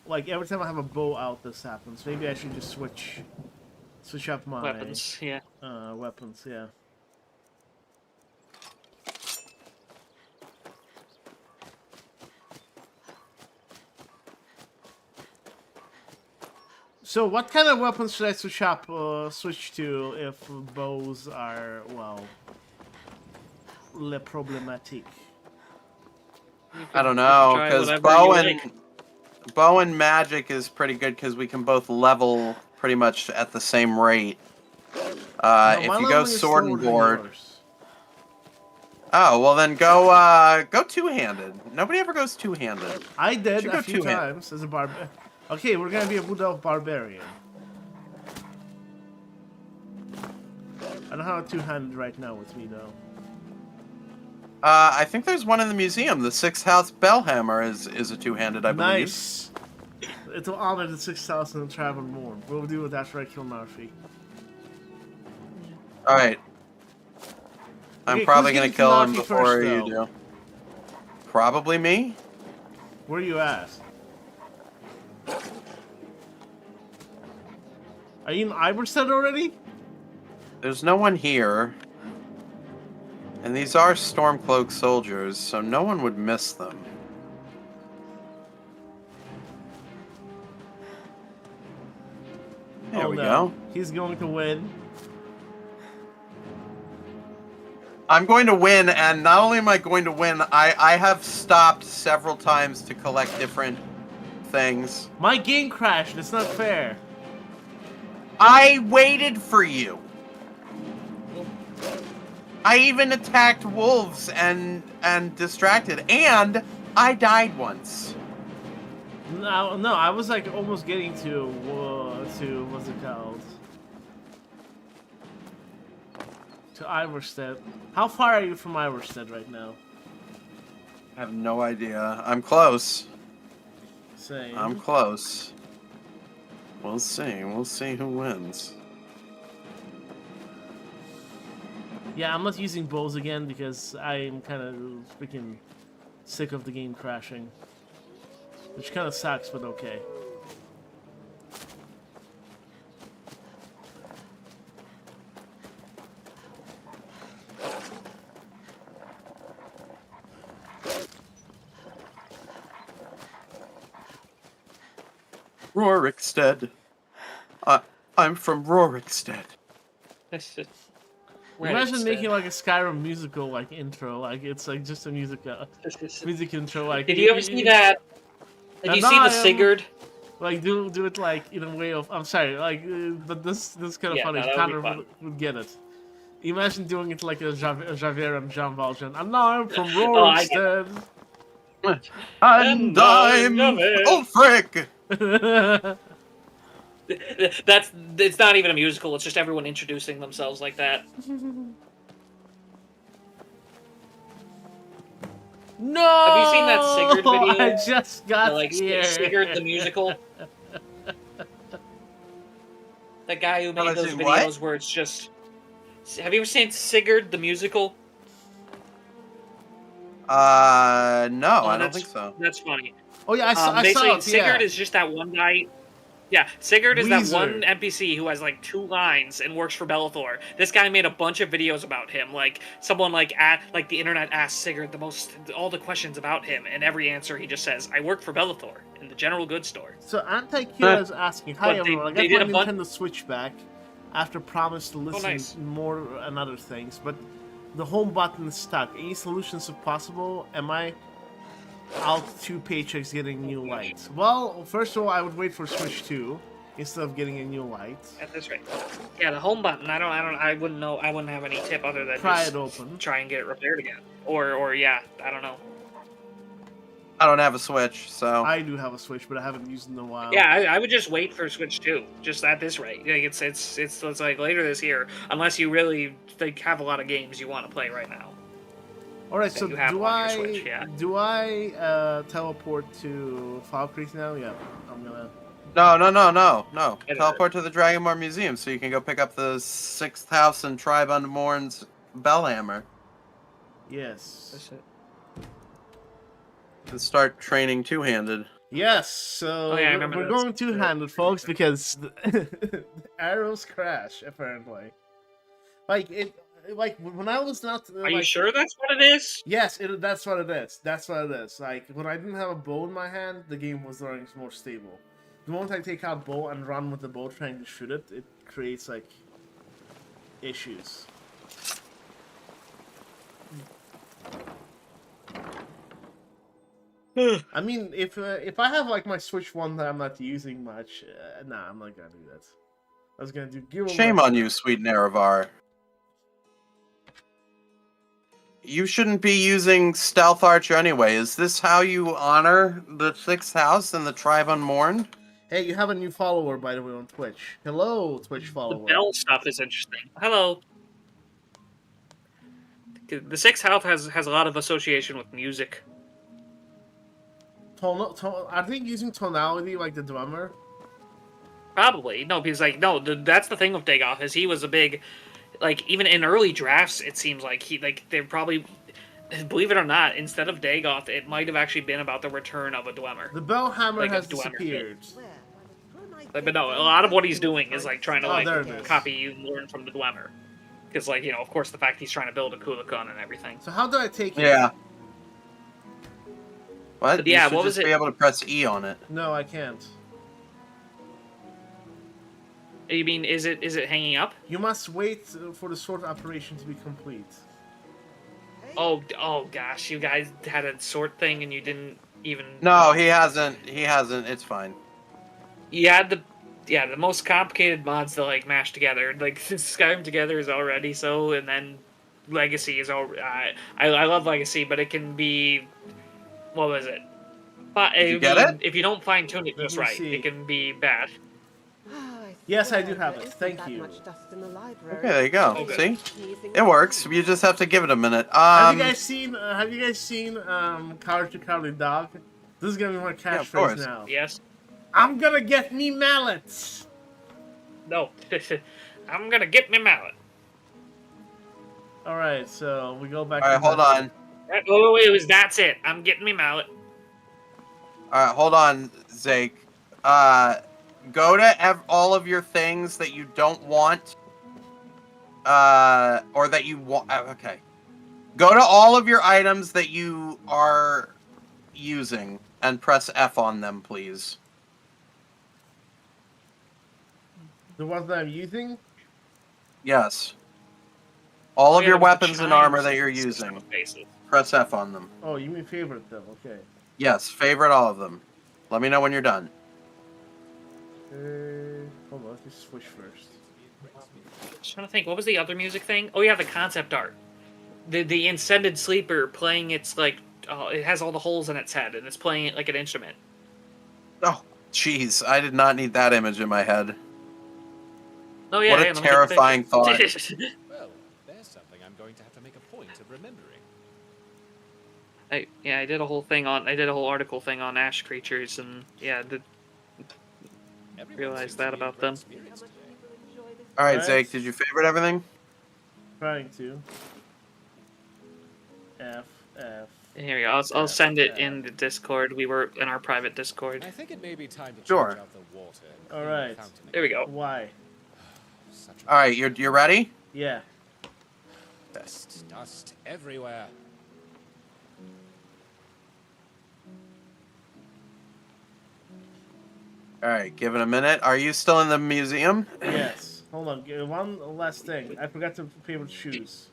Like every time I have a bow out, this happens. Maybe I should just switch up my weapons. Yeah. Weapons. Yeah. So, what kind of weapons should I switch to if bows are, well, le problematic? I don't know, because bow and magic is pretty good because we can both level pretty much at the same rate. If you go sword and board. Oh, well then go two-handed. Nobody ever goes two-handed. I did a few times as a barbarian. Okay, we're gonna be a Buddha of Barbarian. I don't have a two-handed right now with me though. I think there's one in the museum. The Sixth House Bellhammer is a two-handed, I believe. Nice. It'll honor the 6,000 and travel more. We'll do it after I kill Narfi. All right. I'm probably gonna kill him before you do. Probably me. Where are you at? Are you in Iverstead already? There's no one here. And these are Stormcloak soldiers, so no one would miss them. There we go. He's going to win. I'm going to win, and not only am I going to win, I have stopped several times to collect different things. My game crashed. It's not fair. I waited for you. I even attacked wolves and distracted, and I died once. No, I was like almost getting to what's it called? To Iverstead. How far are you from Iverstead right now? I have no idea. I'm close. Same. I'm close. We'll see. We'll see who wins. Yeah, I'm not using bows again because I'm kind of freaking sick of the game crashing. Which kind of sucks, but okay. Rorikstead. I'm from Rorikstead. Imagine making like a Skyrim musical like intro, like it's like just a music intro. Like, did you ever see that? Did you see the Sigurd? Like do it like in a way of I'm sorry, like but this kind of funny. Connor would get it. Imagine doing it like a Javier and Jean Valjean. And now I'm from Rorikstead. And I'm Ulfric. It's not even a musical, it's just everyone introducing themselves like that. No! Have you seen that Sigurd video? I just got here. Sigurd the musical? The guy who made those videos where it's just... Have you ever seen Sigurd the musical? No, I don't think so. That's funny. Oh yeah, I saw it, Sigurd is just that one guy... Yeah, Sigurd is that one NPC who has like 2 lines and works for Bellathor. This guy made a bunch of videos about him. Like someone the internet asked Sigurd all the questions about him, and every answer he just says, "I work for Bellathor in the general goods store." So Anti-Kira is asking, "Hi everyone, I got my Nintendo Switch back after promise to listen more and other things, but the home button is stuck. Any solutions if possible? Am I out 2 paychecks getting new lights?" Well, first of all, I would wait for Switch 2. instead of getting a new light. At this rate. Yeah, the home button. I wouldn't know. I wouldn't have any tip other than Pry just it open. try and get it repaired again. Or yeah, I don't know. I don't have a Switch, so... I do have a Switch, but I haven't used it in a while. Yeah, I would just wait for Switch 2. Just at this rate. Like, it's like later this year, unless you really have a lot of games you want to play right now. All right, so you have do on I your Switch, yeah. do I teleport to Fall Creek now? Yeah, I'm gonna. No. Teleport to the Dragonborn Museum so you can go pick up the 6th House and Tribe Unborn's Bellhammer. Yes. That's it. And start training two-handed. Yes, so Oh, yeah, I remember we're this. going two-handed, folks, because the arrows crash apparently. Like it, like when I was not. Are you sure that's what it is? Yes, that's what it is. That's what it is. Like when I didn't have a bow in my hand, the game was running more stable. The moment I take out bow and run with the bow trying to shoot it, it creates like issues. I mean, if I have like my Switch one that I'm not using much, nah, I'm not gonna do that. I was gonna do. Shame on you, sweet Nerevar. You shouldn't be using Stealth Archer anyway. Is this how you honor the 6th House and the Tribe Unmourned? Hey, you have a new follower, by the way, on Twitch. Hello, Twitch follower. The bell stuff is interesting. Hello. The 6th House has a lot of association with music. Are they using tonality like the drummer? Probably. No, because that's the thing with Dagoth is he was a big, like, even in early drafts it seems like they're probably, believe it or not, instead of Dagoth it might have actually been about the return of a Dwemer. The Bellhammer Like has a Dwemer disappeared. But no, a lot of what he's doing is like trying to there it is. copy and learn from the Dwemer. Because of course the fact he's trying to build a Kulikon and everything. So how do I take it? Yeah. What? But yeah, you should what just was it? be able to press E on it. No, I can't. You mean is it hanging up? You must wait for the sort operation to be complete. Oh gosh, you guys had a sort thing and you didn't even. No, he hasn't. He hasn't. It's fine. You had the most complicated mods to like mash together. Like Skyrim Together is already so, and then Legacy is all. I love Legacy, but it can be. What was it? Did you get it? If you don't fine tune it just Let me right, see. it can be bad. Yes, I do have it. Thank you. Okay, there you go. Oh, good. See, it works. You just have to give it a minute. Have you guys seen? Coward to Cowardly Dog? This is gonna be my of catchphrase course. now. Yes. I'm gonna get me mallets. No. I'm gonna get me mallet. All right, so we go back. All right, hold on. Oh wait, that's it. I'm getting me mallet. All right, hold on, Zake. Go to all of your things that you don't want, or that you want. Okay. Go to all of your items that you are using and press F on them, please. The ones that I'm using? Yes. All of Yeah, your the weapons and armor that chimes you're system using. of faces. Press F on them. Oh, you mean favorite them? Okay. Yes, favorite all of them. Let me know when you're done. Hold on, let me switch first. Just trying to think, what was the other music thing? Oh yeah, the concept art. The Incended Sleeper playing its like, it has all the holes in its head and it's playing it like an instrument. Oh, jeez, I did not need that image in my head. Oh yeah, What a hey, let me get the terrifying thought. picture. Well, there's something I'm going to have to make a point of remembering. I did a whole article thing on ash creatures and yeah, realized that about them. All right, Alright. Zake, did you favorite everything? Trying to. F. Here we go. I'll send it in the Discord. We were in our private Discord. I think it may be time to Sure. change out the water. and clean Alright. the fountain There we go. Why? Such All right, you're ready? Yeah. dust everywhere. All right, give it a minute. Are you still in the museum? Yes. Hold on. One last thing. I forgot to favorite shoes.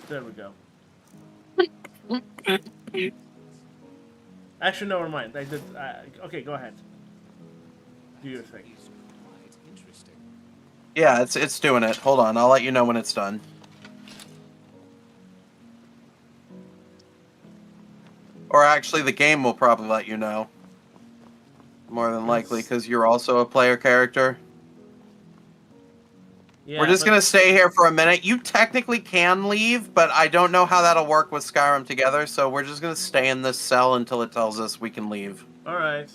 There we go. Actually, never mind. I did. Okay, go ahead. Do your thing. Yeah, it's doing it. Hold on, I'll let you know when it's done. Or actually, the game will probably let you know. More than likely, because you're also a player character. Yeah, We're just going to stay here for a minute. You technically can leave, but I don't know how that'll work with Skyrim Together, so we're just going to stay in this cell until it tells us we can leave. Alright.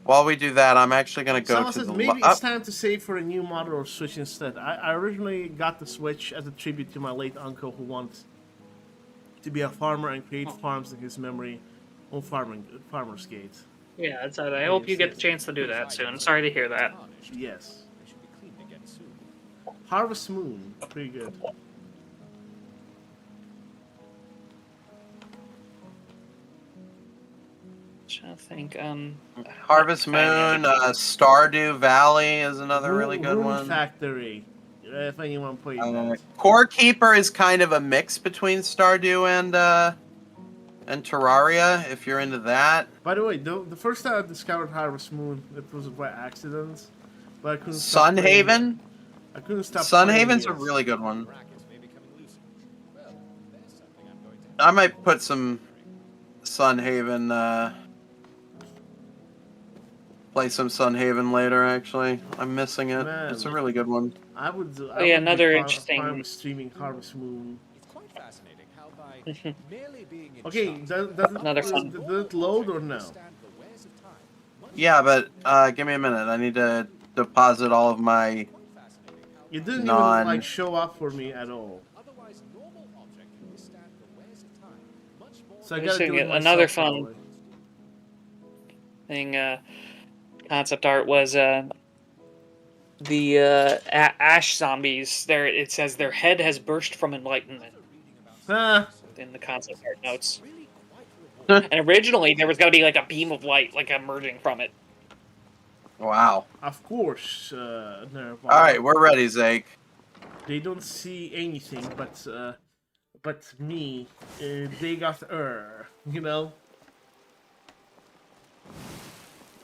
While we do that, I'm actually going to go Someone to says the... maybe it's time to save for a new model or Switch instead. I originally got the Switch as a tribute to my late uncle who wants to be a farmer and create farms in his memory on Farmer's Gate. Yeah, it's, I hope you get the chance to do that soon. Sorry to hear that. Yes. Harvest Moon, pretty good. I think Harvest Moon, Stardew Valley is another really good Rune one. Factory, if anyone played that. Core Keeper is kind of a mix between Stardew and Terraria, if you're into that. By the way, the first time I discovered Harvest Moon, it was by accident. But I couldn't stop Sunhaven? I couldn't stop Sunhaven's a playing it. really good one. I might put some Sunhaven, play some Sunhaven later, actually. I'm missing it. Man. It's a really good one. I would. Oh yeah, another interesting. Streaming Harvest Moon. It's quite fascinating how by merely being in Okay, does it load or no? Yeah, but give me a minute. I need to deposit all of my. You didn't even like show up for me at all. So I gotta do it myself, another fun probably. thing. Concept art was the ash zombies. There, it says their head has burst from enlightenment. In the concept art notes. And originally there was gonna be like a beam of light, like emerging from it. Wow. Of course. All right, we're ready, Zake. They don't see anything, but me. They got you know.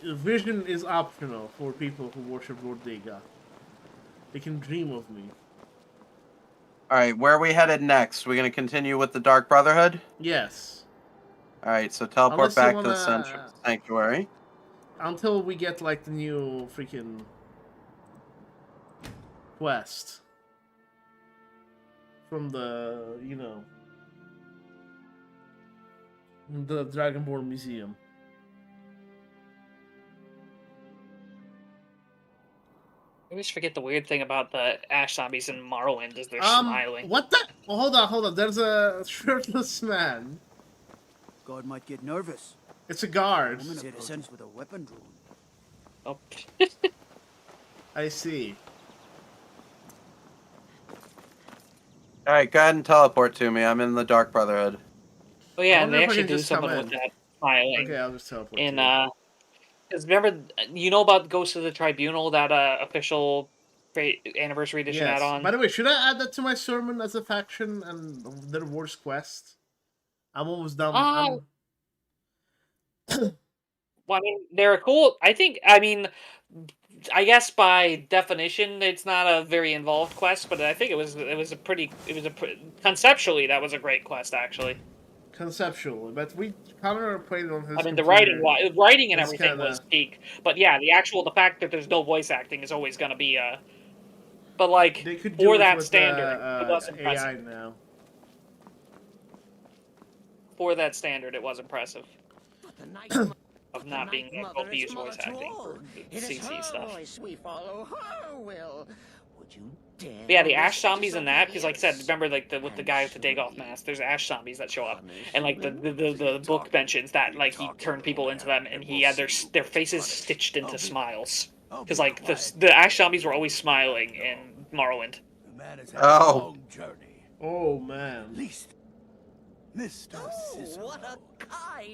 Vision is optional for people who worship Lord Dega. They can dream of me. Alright, where are we headed next? We're going to continue with the Dark Brotherhood? Yes. Alright, so teleport back to the Sanctuary. Until we get, like, the new freaking quest. From the, you know, the Dragonborn Museum. I always forget the weird thing about the ash zombies in Morrowind is they're smiling. What the? Well, hold on. There's a shirtless man. God might get nervous. It's a guard. Citizens with a weapon drawn. Oh. I see. Alright, go ahead and teleport to me. I'm in the Dark Brotherhood. Oh yeah, and they actually do something with that smiling. Okay, I'll just teleport. Because remember, you know about Ghost of the Tribunal, that official anniversary edition add-on? By the way, should I add that to my sermon as a faction and the worst quest? I'm almost done. Well, I mean, they're cool. I guess by definition, it's not a very involved quest, but I think conceptually, that was a great quest, actually. Conceptual, but Connor played it on his. I mean, the writing and everything was peak, but yeah, the fact that there's no voice acting is always going to be a. But like for that standard, it was impressive. AI now. For that standard, it was impressive. Of not being able to use voice acting for CC stuff. But yeah, the ash zombies in that, because like I said, remember like with the guy with the Dagoth mask, there's ash zombies that show up, and like the book mentions that like he turned people into them, and he had their faces stitched into smiles, because like the ash zombies were always smiling in Morrowind. Oh. Oh man.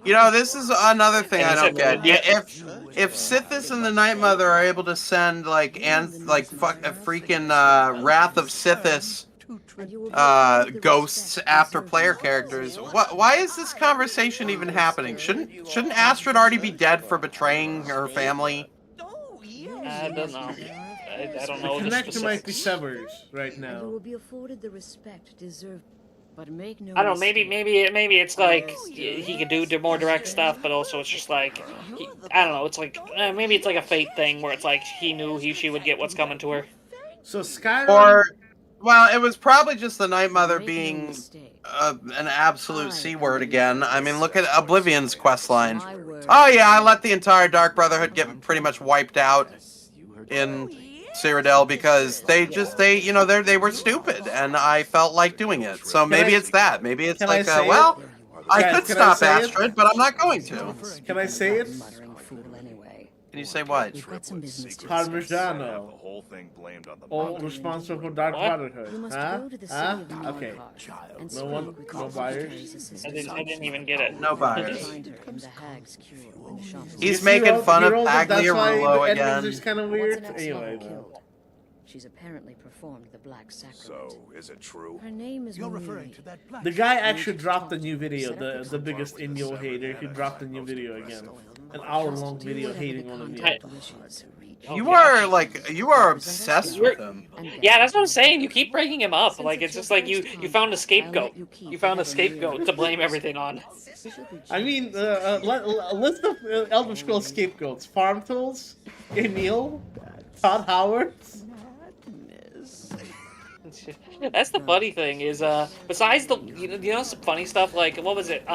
You know, this is another thing I don't get. Yeah, if Sithis and the Night Mother are able to send like a freaking Wrath of Sithis ghosts after player characters. Why is this conversation even happening? Shouldn't Astrid already be dead for betraying her family? I don't know. I don't know The the connection might be specifics. severed right And you now. will be afforded the respect deserved. But make no I don't know. mistake, Maybe it's like he could do more direct stuff, but also it's just like I don't know. It's like maybe it's like a fate thing where it's like he knew she would get what's coming to her. So Skyrim. Or, well, it was probably just the Night Mother being an absolute C-word again. I mean, look at Oblivion's questline. Oh yeah, I let the entire Dark Brotherhood get pretty much wiped out in Cyrodiil because they were stupid, and I felt like doing it. So maybe it's that. Maybe it's like, well, I could stop Astrid, but I'm not going to. Can I say it? Can you say what? Parmigiano. The whole thing blamed on the All responsible for Dark Brotherhood. You must Huh? go to the city Huh? of the Okay. Markarth and No one, speak with no the buyers. secretary's I didn't even get it. No buyers. Find her in the Hag's Cure when the shop is He's You making see, fun of Roll, that's Paglia why Rulo the again. endings are kind of Once weird. an Anyway, ex-lover though. killed. She's apparently performed the Black Sacrament. So, is it true? Her name is You're Miri. referring to that black The guy actually dropped a new video. The biggest Indio hater. He dropped a new video again. An hour-long video hating on him. You are obsessed with him. Yeah, that's what I'm saying. You keep breaking him up. Like it's just like you found a scapegoat. You found a scapegoat to blame everything on. I mean, list of Elder Scrolls scapegoats: Farm Tools, Emil, Todd Howard. That's the funny thing is, besides the, you know some funny stuff, like, what was it,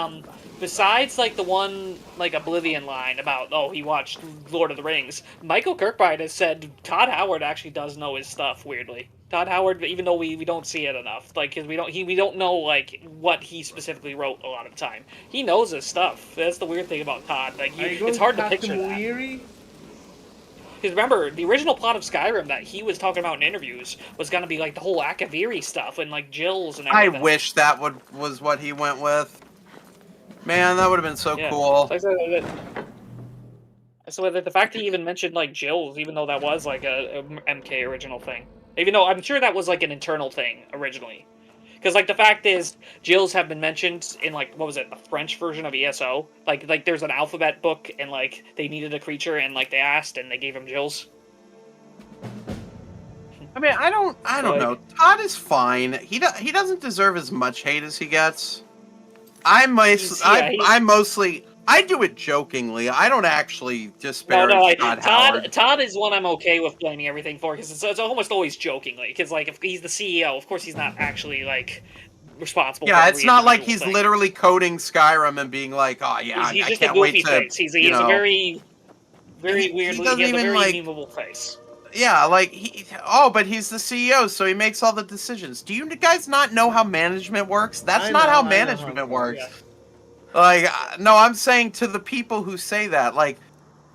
besides, like, the one, like, Oblivion line about, oh, he watched Lord of the Rings, Michael Kirkbride has said Todd Howard actually does know his stuff, weirdly. Todd Howard, even though we don't see it enough, like, cause we don't know, like, what he specifically wrote a lot of the time. He knows his stuff. That's the weird thing about Todd. Like, it's hard to picture that. Because remember, the original plot of Skyrim that he was talking about in interviews was going to be like the whole Akaviri stuff and like Jills and everything. I wish that was what he went with. Man, that would have been so cool. So the fact he even mentioned like Jills, even though that was like a MK original thing. Even though I'm sure that was like an internal thing originally. Because, like, the fact is, Jills have been mentioned in, like, what was it, the French version of ESO? Like there's an alphabet book, and, like, they needed a creature, and, like, they asked, and they gave him Jills. I mean, I don't know. Todd is fine. He doesn't deserve as much hate as he gets. I do it jokingly. I don't actually disparage Todd Howard. Todd is one I'm okay with blaming everything for, because it's almost always jokingly. Because, like, if he's the CEO, of course he's not actually, like, responsible for it's not like he's thing. literally coding Skyrim and being like, oh, yeah, he's I just can't a goofy wait to, face. He's a very, very weird, he has a very memeable face. Yeah, like, but he's the CEO, so he makes all the decisions. Do you guys not know how management works? That's not how management works. Yeah. Like, no, I'm saying to the people who say that, like,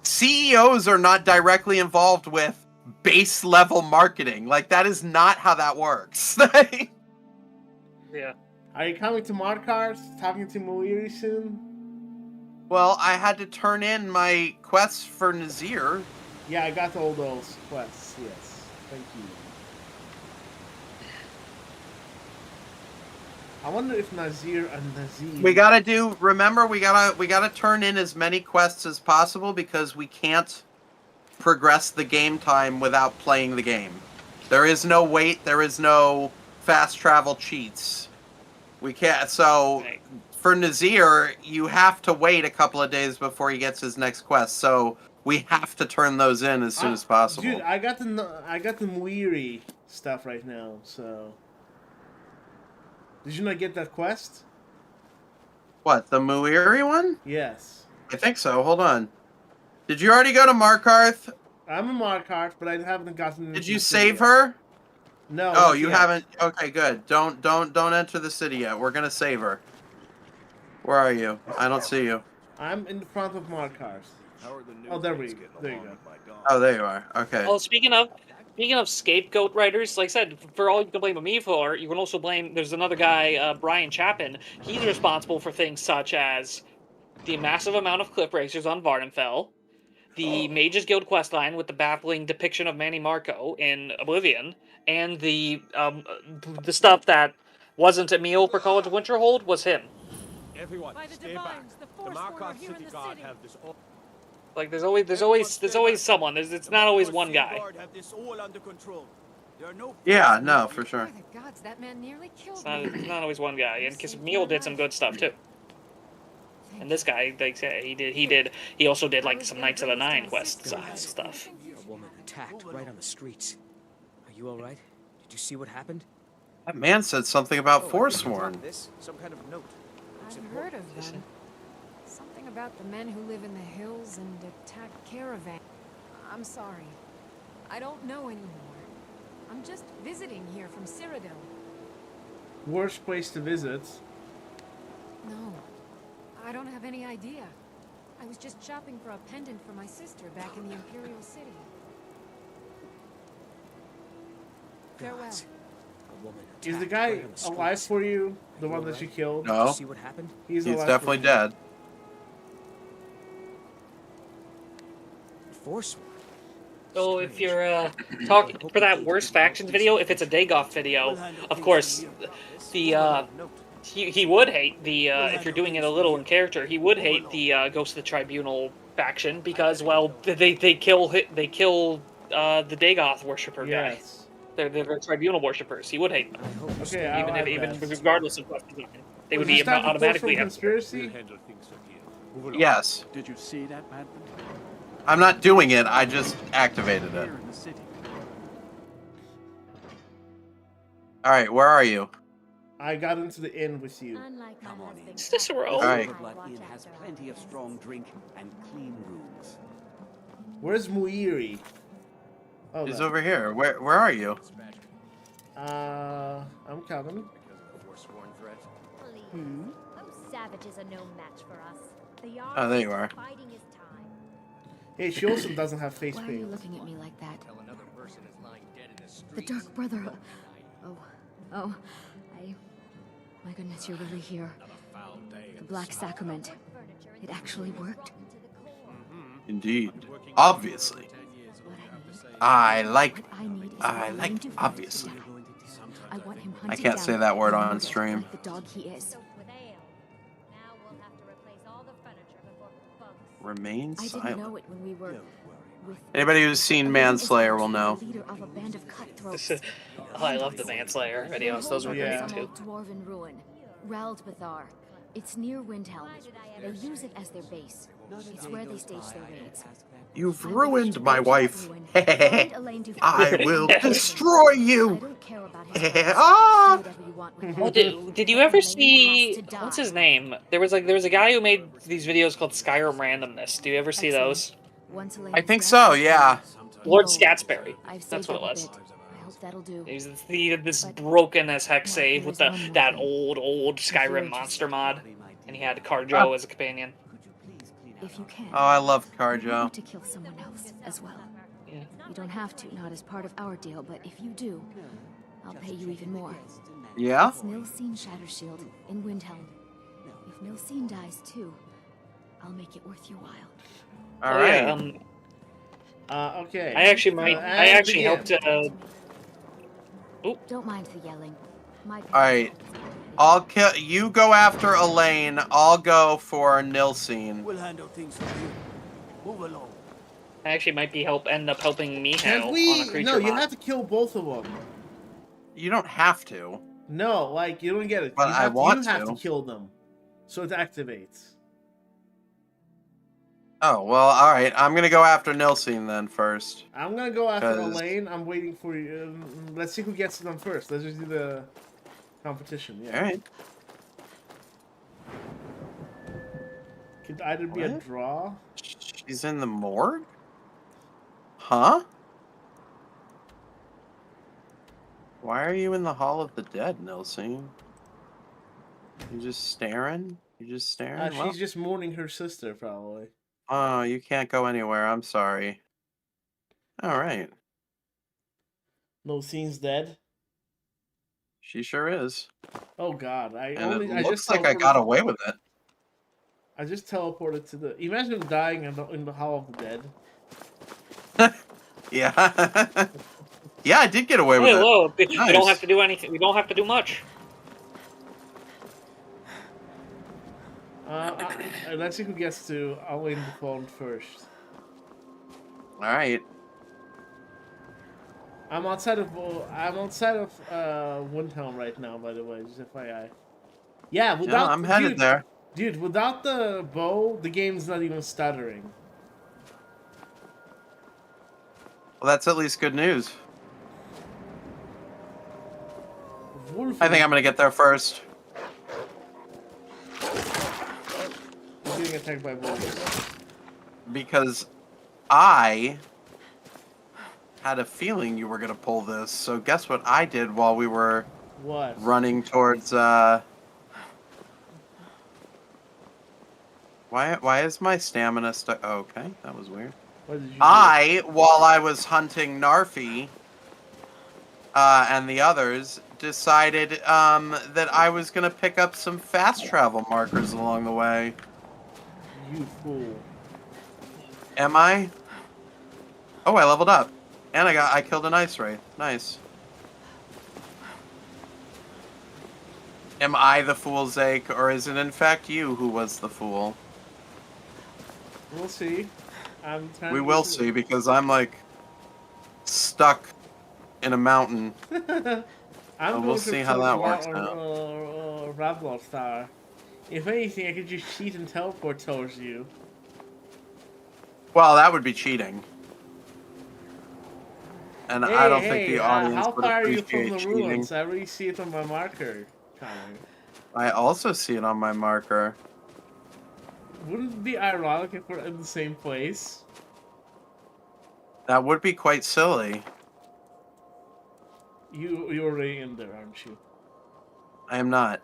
CEOs are not directly involved with base level marketing. Like, that is not how that works. Yeah. Are you coming to Markarth? Talking to Moiri soon? Well, I had to turn in my quests for Nazir. Yeah, I got all those quests, yes. Thank you. I wonder if Nazir and Nazir... We gotta turn in as many quests as possible because we can't progress the game time without playing the game. There is no wait, there is no fast travel cheats. We can't, so for Nazir, you have to wait a couple of days before he gets his next quest, so we have to turn those in as soon as possible. Dude, I got the Muiri stuff right now, so... Did you not get that quest? What, the Muiri one? Yes. I think so. Hold on. Did you already go to Markarth? I'm in Markarth, but I haven't gotten... Did you save her? No. Oh, you haven't? Okay, good. Don't enter the city yet. We're gonna save her. Where are you? I don't see you. I'm in front of Markarth. Oh, there you go. Oh, there you are. Okay. Oh, speaking of scapegoat writers, like I said, for all you can blame me for, you can also blame, there's another guy, Brian Chapin. He's responsible for things such as the massive amount of cliff racers on Vardenfell, the Mages Guild questline with the baffling depiction of Manny Marco in Oblivion, and the stuff that wasn't a meal for College of Winterhold was him. Everyone, stay back. The Markov City Guard have this all. Like there's always someone. It's not always one guy. Have this all under control. There are no Yeah, no, for sure. The gods, that man nearly killed It's not always one guy. And Meal did some good stuff too. And this guy, like he also did like some Knights of the Nine quests stuff. A woman attacked right on the streets. Are you all right? Did you see what happened? That man said something about Forsworn. Some kind of note. I've heard of them. Something about the men who live in the hills and attack caravan. I'm sorry. I don't know anymore. I'm just visiting here from Cyrodiil. Worst place to visit. No. I don't have any idea. I was just shopping for a pendant for my sister back in the Imperial City. Farewell. Is the guy alive for you? The one that you killed? No. See what happened? He's definitely dead. Forsworn. So if you're talking for that worst factions video, if it's a Dagoth video, of course, the he would hate the if you're doing it a little in character, he would hate the Ghost of the Tribunal faction because well they kill the Dagoth worshipper guy. They're Tribunal worshippers. He would hate them. Okay, even regardless of what design, they would be automatically conspiracy. Yes. Did you see that, madman? I'm not doing it. I just activated it. All right, where are you? I got into the inn with you. Come on in. Cicero. All right. Inn has plenty of strong drink and clean rooms. Where's Muiri? Oh, He's no. over here. Where are you? I'm coming. Those savages are no match for us. They are. Oh, there you are. Biding his time. Hey, she also doesn't have face Why are you paint. looking at me like that? The Dark Brotherhood. Oh, my goodness, you're really here. The Black Sacrament. It actually worked. Indeed. Obviously. I like obviously. I want him I can't say that word on stream. like the dog he is. Remain I didn't silent. know it when we were with Anybody who's seen Manslayer will know. leader of a band of cutthroats. Oh, I love the Manslayer videos. Those were great too. Dwarven ruin, Raldbathar. It's near Windhelm. They use it as their base. It's where they stage their raids. You've ruined my wife. I will destroy you. Ah! Oh, did you ever see what's his name? There was a guy who made these videos called Skyrim Randomness. Do you ever see those? I think so. Yeah. Lord Scatsberry. That's what it was. I hope that'll do. He was this broken as heck save with that old Skyrim monster mod, and he had Carjo as a companion. If you can. Oh, I love you Carjo. need to kill someone else as well. Yeah. You don't have to, not as part of our deal, but if you do, I'll pay you even more. Yeah? It's Nilsine Shattershield in Windhelm. If Nilsine dies too, I'll make it worth your while. All right. Okay. I actually helped. Don't mind the yelling. All right. I'll kill. You go after Elaine. I'll go for Nilsine. We'll handle things for you. Move along. I actually might end up helping Mihal Can on a we? creature No, you mod. have to kill both of them. You don't have to. No, like you don't get it. But you I have want you have to. to kill them, so it activates. Oh well. All right. I'm gonna go after Nilsine then first. I'm gonna go after 'Cause- Elaine. I'm waiting for you. Let's see who gets them first. Let's just do the competition. Yeah. All right. Could either be a What? draw. She's in the morgue? Huh? Why are you in the Hall of the Dead, Nilsine? You just staring? You just staring? Well- She's just mourning her sister, probably. Oh, you can't go anywhere. I'm sorry. All right. No scene's dead. She sure is. Oh God! And it looks like I got away with it. I just teleported to the. Imagine dying in the Hall of the Dead. Yeah. Yeah, I did get away with Hey, it. whoa! We Nice. don't have to do anything. We don't have to do much. Let's see who gets to win the phone first. All right. I'm outside of Windhelm right now, by the way, just FYI. Yeah, without I'm headed there. Dude, without the bow, the game's not even stuttering. Well, that's at least good news. Wolf I think I'm gonna get there first. You're getting attacked by wolves. Because I had a feeling you were gonna pull this. So guess what I did while we were running towards Why is my stamina stuck? Oh, okay, that was weird. What did you do? While I was hunting Narfi and the others, decided that I was gonna pick up some fast travel markers along the way. You fool. Am I? Oh, I leveled up. And I killed an ice wraith. Nice. Am I the fool, Zake, or is it in fact you who was the fool? We'll see. We will see, because I'm like stuck in a mountain. We'll see how that works out. Ravlor Star. If anything, I could just cheat and teleport towards you. Well, that would be cheating. And I don't think the audience how would far are you appreciate from the cheating. ruins? I already see it on my marker, Connor. I also see it on my marker. Wouldn't it be ironic if we're in the same place? That would be quite silly. You're already in there, aren't you? I am not.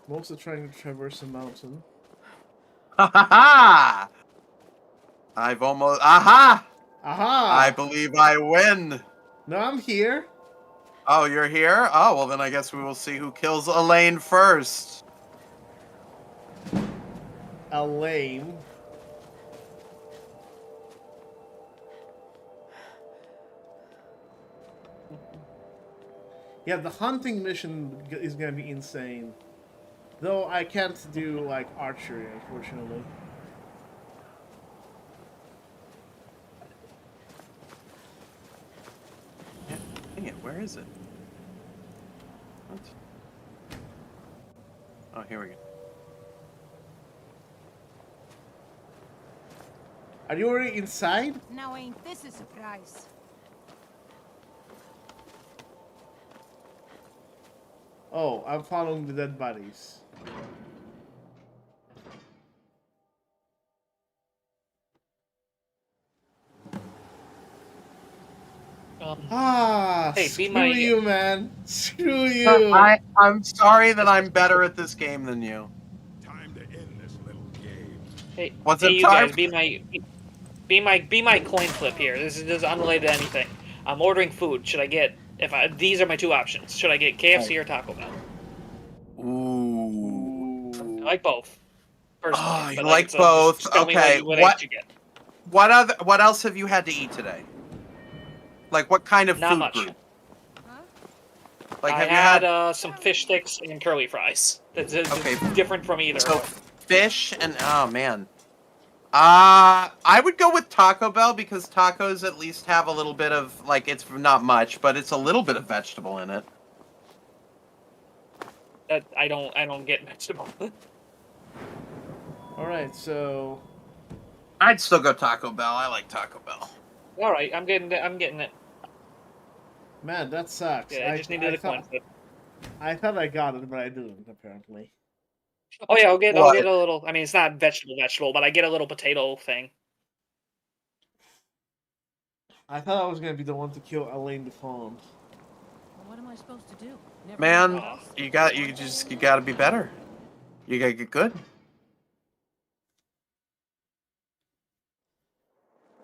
Most are trying to traverse a mountain. Ha ha ha! I've almost... Aha! Aha! I believe I win! No, I'm here. Oh, you're here? Oh, well then I guess we will see who kills Elaine first. Elaine. Yeah, the hunting mission is gonna be insane. Though I can't do, like, archery, unfortunately. Dang it, where is it? What? Oh, here we go. Are you already inside? Now ain't this a surprise? Oh, I'm following the dead bodies. Hey, screw you, man. Screw you. I'm sorry that I'm better at this game than you. Time to end this little game. Hey, What's hey, it you time? guys, be my coin flip here. This is unrelated to anything. I'm ordering food. Should I get these are my two options. Should I get KFC or Taco Bell? Ooh. I like both. Personally, Oh, you but like so both? just tell me Okay. what I should get. What else have you had to eat today? Like what kind of Not food much. group? Like I have you had some fish sticks and curly fries. That's Okay. different from either. So fish and oh man. I would go with Taco Bell because tacos at least have a little bit of like it's not much, but it's a little bit of vegetable in it. That I don't get vegetable. All right, so I'd still go Taco Bell. I like Taco Bell. All right, I'm getting it. man, that sucks. Yeah, I just needed a coin flip. I thought I got it, but I didn't. Apparently. Oh yeah, I'll get a What? little. I mean, it's not vegetable, but I get a little potato thing. I thought I was gonna be the one to kill Elaine the Fawn. What am I supposed to do? Never Man, mind. you gotta be better. You gotta get good.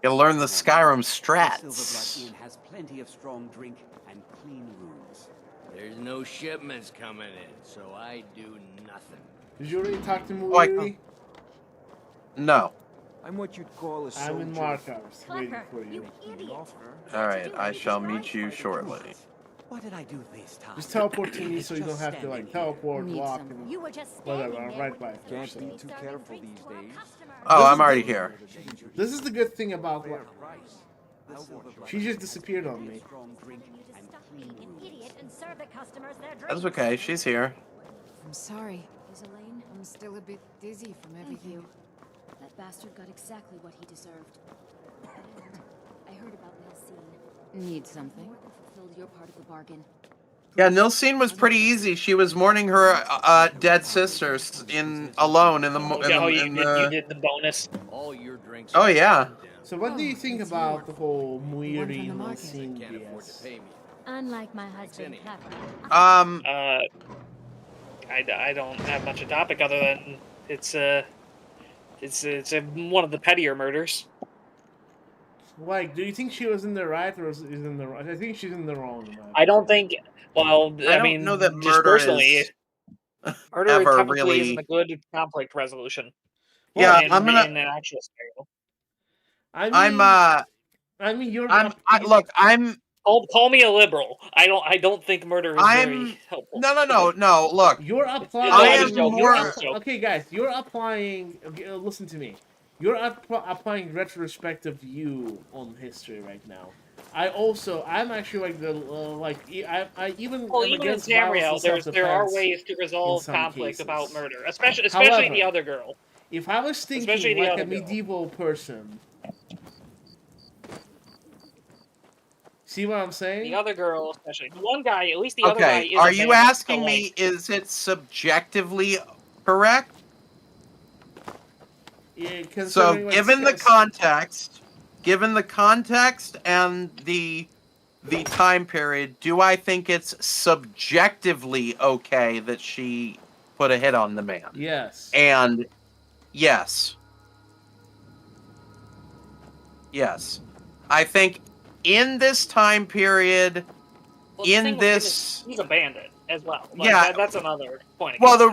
You gotta learn the Skyrim The Silverblood strats. Inn has plenty of strong drink and clean rooms. There's no shipments coming in, so I do nothing. Did you already talk to Oh, I- Muiri? No. I'm what you'd call a soldier. I'm in Markers, waiting for you. All right, I shall meet you shortly. What did I do this time? Just teleport to me so you don't have to like teleport, walk, and You were just whatever. I'm right by. Can't be too careful these days. Oh, I'm already here. This is the good thing about like, she just disappeared on me. That's okay. She's here. I'm sorry. Elaine, I'm still a bit dizzy from everything. That bastard got exactly what he deserved. And I heard about Nilsine. Need something? More than fulfilled your part of the bargain. Yeah, Nilsine was pretty easy. She was mourning her dead sisters alone in the. You did the bonus. All your drinks. Oh yeah. So what do you think about the whole Muiri Nilsine BS? Unlike my husband, Captain. I don't have much of a topic other than it's one of the pettier murders. Like, do you think she was in the right or is in the right? I think she's in the wrong. I don't think. Well, I mean, know that just murder personally, is murder ever typically really- isn't a good conflict resolution. Yeah, in, I'm gonna. in an actual scenario. I mean, you're. Look, I'm. Call me a liberal. I don't think murder is very helpful. No. Look, You're applying. I am more. Okay, guys, you're applying. Okay, listen to me. You're applying retrospective view on history right now. I'm actually like I even. Well, am even in against violence Tamriel, and there are self-defense ways to resolve in some conflict cases. about murder, especially However, the other girl. If I was Especially thinking the like other a girl. medieval person, see what I'm saying? The other girl, especially the one guy, at least the other guy. Okay, Is are a you man, asking so, me? like, Is it subjectively correct? Yeah, So, considering, like, given the context and the time period, do I think it's subjectively okay that she put a hit on the man? Yes. And yes. Yes. I think in this time period, well, the thing in with him this is he's a bandit as well. Like, Yeah. that's another point. Well, the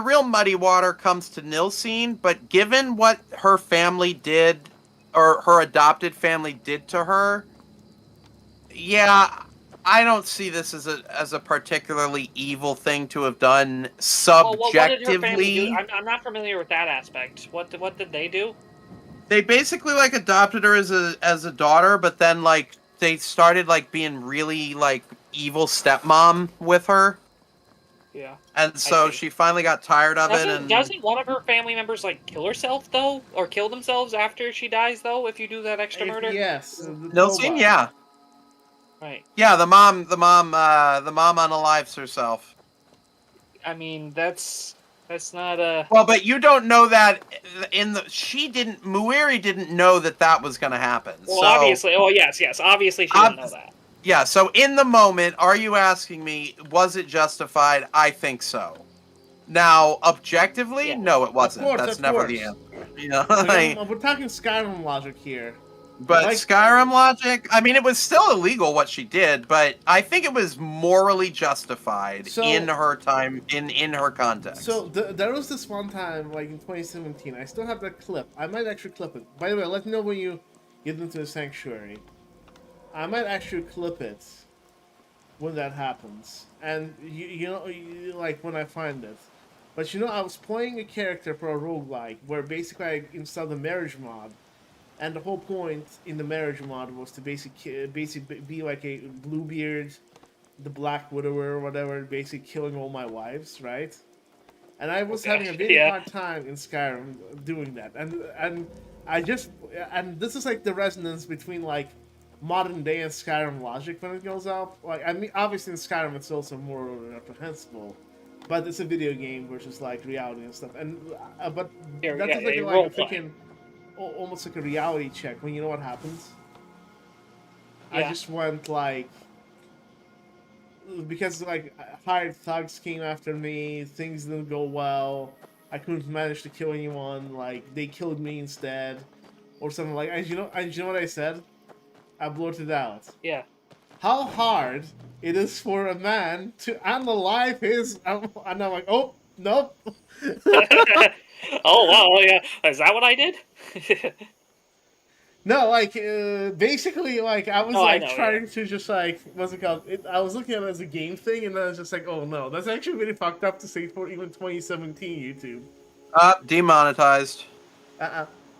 real muddy water comes to Nilsine, but given what her family did, or her adopted family did to her, yeah, I don't see this as a particularly evil thing to have done subjectively. Well, what did her family do? I'm not familiar with that aspect. What did they do? They basically like adopted her as a daughter, but then like they started like being really like evil stepmom with her. Yeah. And so she finally got tired of it. And Doesn't one of her family members like kill herself though, or kill themselves after she dies though? If you do that extra murder. Yes. Nilsine, yeah. Right. Yeah, the mom unalives herself. I mean, that's not a. Well, but you don't know that Muiri didn't know that was going to happen. Well, so, obviously. Oh, yes. Obviously, she didn't know that. Yeah. So in the moment, are you asking me, was it justified? I think so. Now, objectively, no, it wasn't. That's never the answer. You know, we're talking Skyrim logic here. But like, Skyrim logic, I mean, it was still illegal what she did, but I think it was morally justified in her time, in her context. So there was this one time, like in 2017, I still have that clip. I might actually clip it. By the way, let me know when you get into the sanctuary. I might actually clip it when that happens. And, you know, like when I find it. But you know, I was playing a character for a roguelike, where basically I installed a marriage mod. And the whole point in the marriage mod was to basically be like a Bluebeard, the Black Widower or whatever, basically killing all my wives, right? And I was having a very hard time in Skyrim doing that. And this is like the resonance between like modern day and Skyrim logic when it goes up. Like, I mean, obviously in Skyrim it's also more reprehensible, but it's a video game versus like reality and stuff. And but that's just like a freaking. Almost like a reality check when you know what happens. I just went like, because like hired thugs came after me, things didn't go well, I couldn't manage to kill anyone, like they killed me instead, or something like. And you know what I said? I blurted out. Yeah. How hard it is for a man to unalive his. And I'm like, oh nope. Oh wow, yeah. Is that what I did? No, like basically, like I was No, I like know, trying to just like what's it called? I was looking at it as a game thing, and I was just like, oh no, that's actually really fucked up to say for even 2017 YouTube. Demonetized.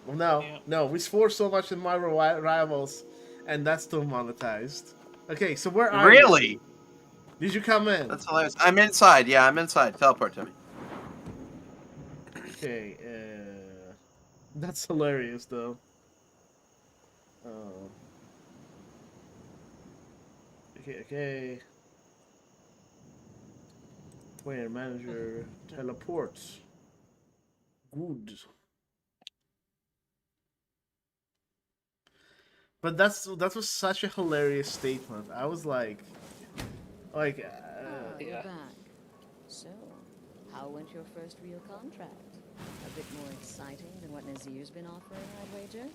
Well, no, we swore so much in my rivals, and that's still monetized. Okay, so where are you? Really? Did you come in? That's hilarious. I'm inside. Yeah, I'm inside. Teleport to me. Okay, that's hilarious though. Okay. Player manager teleports. Good. But that was such a hilarious statement. I was like, You're back. So, how went your first real contract? A bit more exciting than what Nazir's been offering, I'd wager?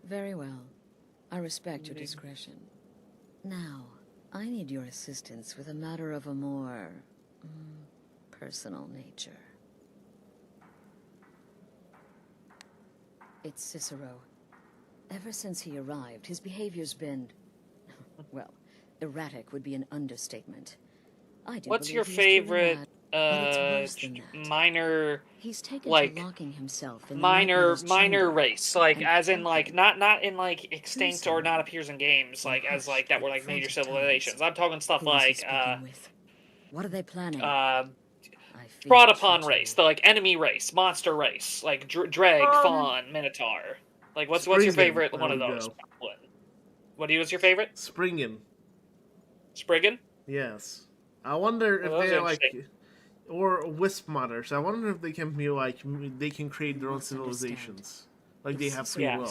Very well. I respect your discretion. Now, I need your assistance with a matter of a more personal nature. It's Cicero. Ever since he arrived, his behavior's been, well, erratic would be an understatement. I do What's your believe he's truly favorite mad, but it's worse than that. minor He's taken like to locking himself in the minor Nightmare's chamber race, like and as in like counting. not in like extinct or not appears in games, like as like that were like major civilizations. I'm talking stuff Who is he like speaking with? What are they planning? brought upon race, the like enemy race, monster race, like dreg, fawn, minotaur. Like what's your Springen, favorite there one of we those? go. What was your favorite? Springen. Spriggan? Yes. I wonder if Well, those they're are like, interesting. or wisp modders. I wonder if they can be like, they can create their own civilizations. Like they have free will.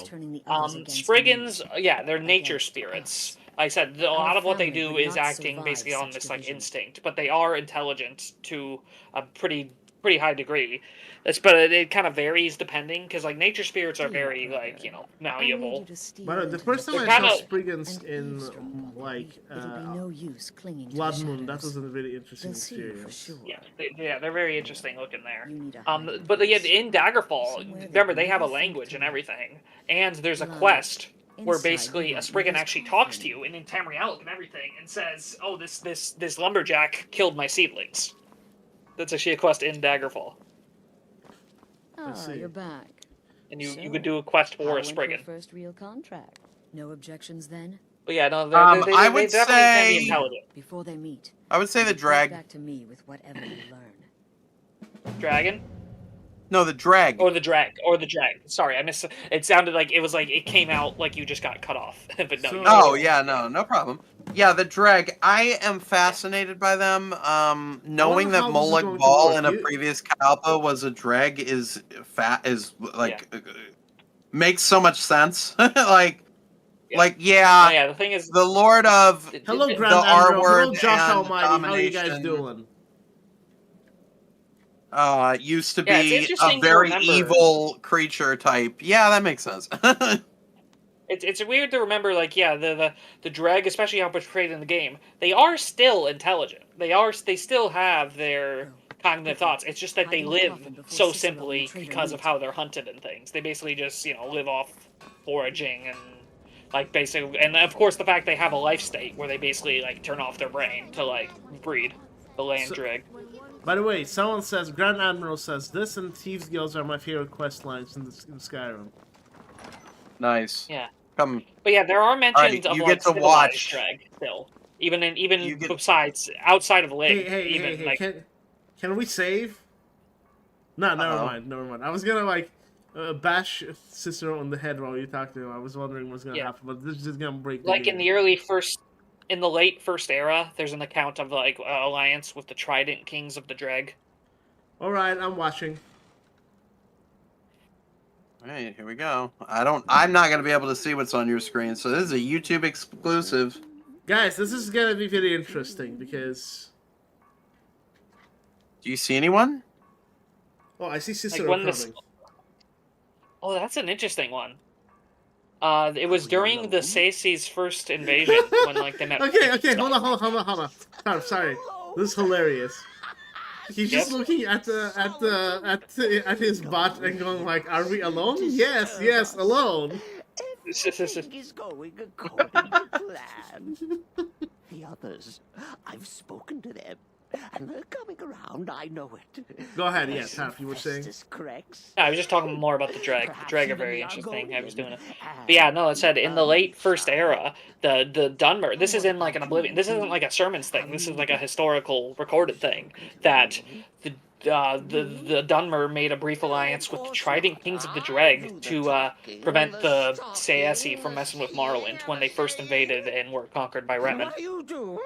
Spriggans, yeah, they're nature spirits. Like I said, a lot of what they do is acting basically on this like instinct, but they are intelligent to a pretty high degree. But it kind of varies depending, because like nature spirits are very like malleable. But the first time They're I saw kinda- Spriggans in like Blood Moon, that was a really interesting experience. Yeah, they're very interesting looking there. But yeah, in Daggerfall, remember they have a language and everything, and there's a quest where basically a Spriggan actually talks to you, and in Tamriel and everything, and says, "Oh, this lumberjack killed my seedlings." That's actually a quest in Daggerfall. Oh, you're back. And you could do a quest for a Spriggan. First real contract. No objections then? But yeah, no, I would they definitely can be say- intelligent. Before they meet. I would say the report drag. back to me with whatever you learn. Dragon? No, the drag. Or the drag. Sorry, I missed. It sounded like it came out like you just got cut off. But no. Oh yeah, no problem. Yeah, the drag. I am fascinated by them. Knowing that how this is Molag going to Bal work. in a previous Kalpa was a drag is makes so much sense. Oh, yeah, the thing is, the Lord of Hello, the Grand R Admiral. word Hello, Josh and Almighty. How are you guys domination, doing? Used to Yeah, it's be interesting a to very remember. evil creature type. Yeah, that makes sense. It's weird to remember, like, yeah, the dreg, especially how portrayed in the game, they are still intelligent. They still have their cognitive thoughts. It's just that they live so simply because of how they're hunted and things. They basically just live off foraging and like basically, and of course the fact they have a life state where they basically like turn off their brain to like breed the land dreg. By the way, someone says, Grand Admiral says, this and Thieves Guilds are my favorite quest lines in Skyrim. Nice. Yeah. Come. But yeah, there are mentions Alrighty, of you like get to civilized watch. dreg still, even besides outside of Lig. Hey, can we save? No, never mind. I was gonna like bash Cicero on the head while you talked to him. I was wondering what's gonna happen, but this is just gonna break the Like game. in the late first era, there's an account of like alliance with the Trident Kings of the Dreg. All right, I'm watching. All right, here we go. I'm not gonna be able to see what's on your screen, so this is a YouTube exclusive. Guys, this is gonna be very interesting because. Do you see anyone? Oh, I see Cicero Like coming. Oh, that's an interesting one. It was during the Saesi's first invasion when like they met. Okay, hold on. Sorry. This is hilarious. He's just looking at his butt and going like, "Are we alone? Yes, alone." Everything is going according to plan. The others, I've spoken to them, and they're coming around. I know it. Go ahead. Yes, Tap, you were saying. Yeah, I was just talking more about the drag. The drag are very interesting. I was doing it. But yeah, no, it said in the late First Era, the Dunmer. This is in like an Oblivion. This isn't like a sermons thing. This is like a historical recorded thing that the Dunmer made a brief alliance with the Trident Kings of the Dreg to prevent the Saesi from messing with Morrowind when they first invaded and were conquered by Remen. What do you do?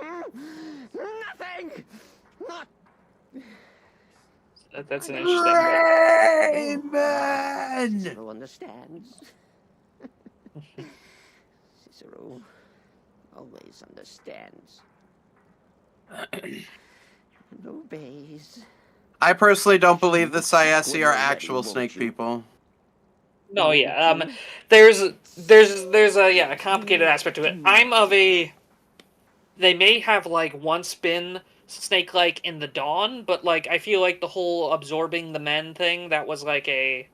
Nothing. Not. That's an interesting. Amen. Cicero understands. Cicero always understands. And obeys. I personally don't believe the Saesi are actual snake people. No, yeah. There's a complicated aspect to it. I'm of a. They may have like once been snake-like in the dawn, but like I feel like the whole absorbing the men thing, that was like a,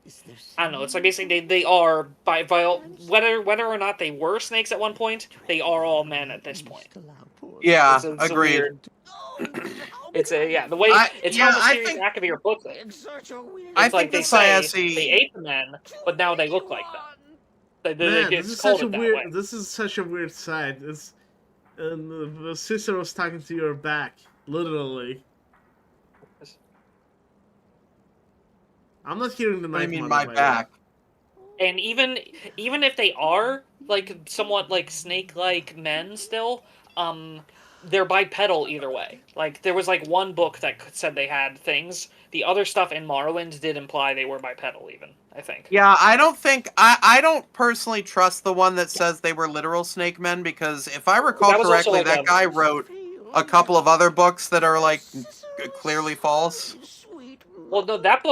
I don't know. It's like basically they are by whether or not they were snakes at one point, they are all men at this point. Yeah, it's agreed. It's the way it's how the series activate book it. It's like they say they ate the men, but now they look like them. This is such a weird side. It's Cicero's talking to your back, literally. I'm not hearing the. What do you mean my back? And even if they are like somewhat like snake-like men still, they're bipedal either way. Like, there was, like, one book that said they had things. The other stuff in Morrowind did imply they were bipedal, even, I think. Yeah, I don't think... I don't personally trust the one that says they were literal snake men, because if I recall correctly, that guy wrote a couple of other books that are, like, clearly false. Well, no, that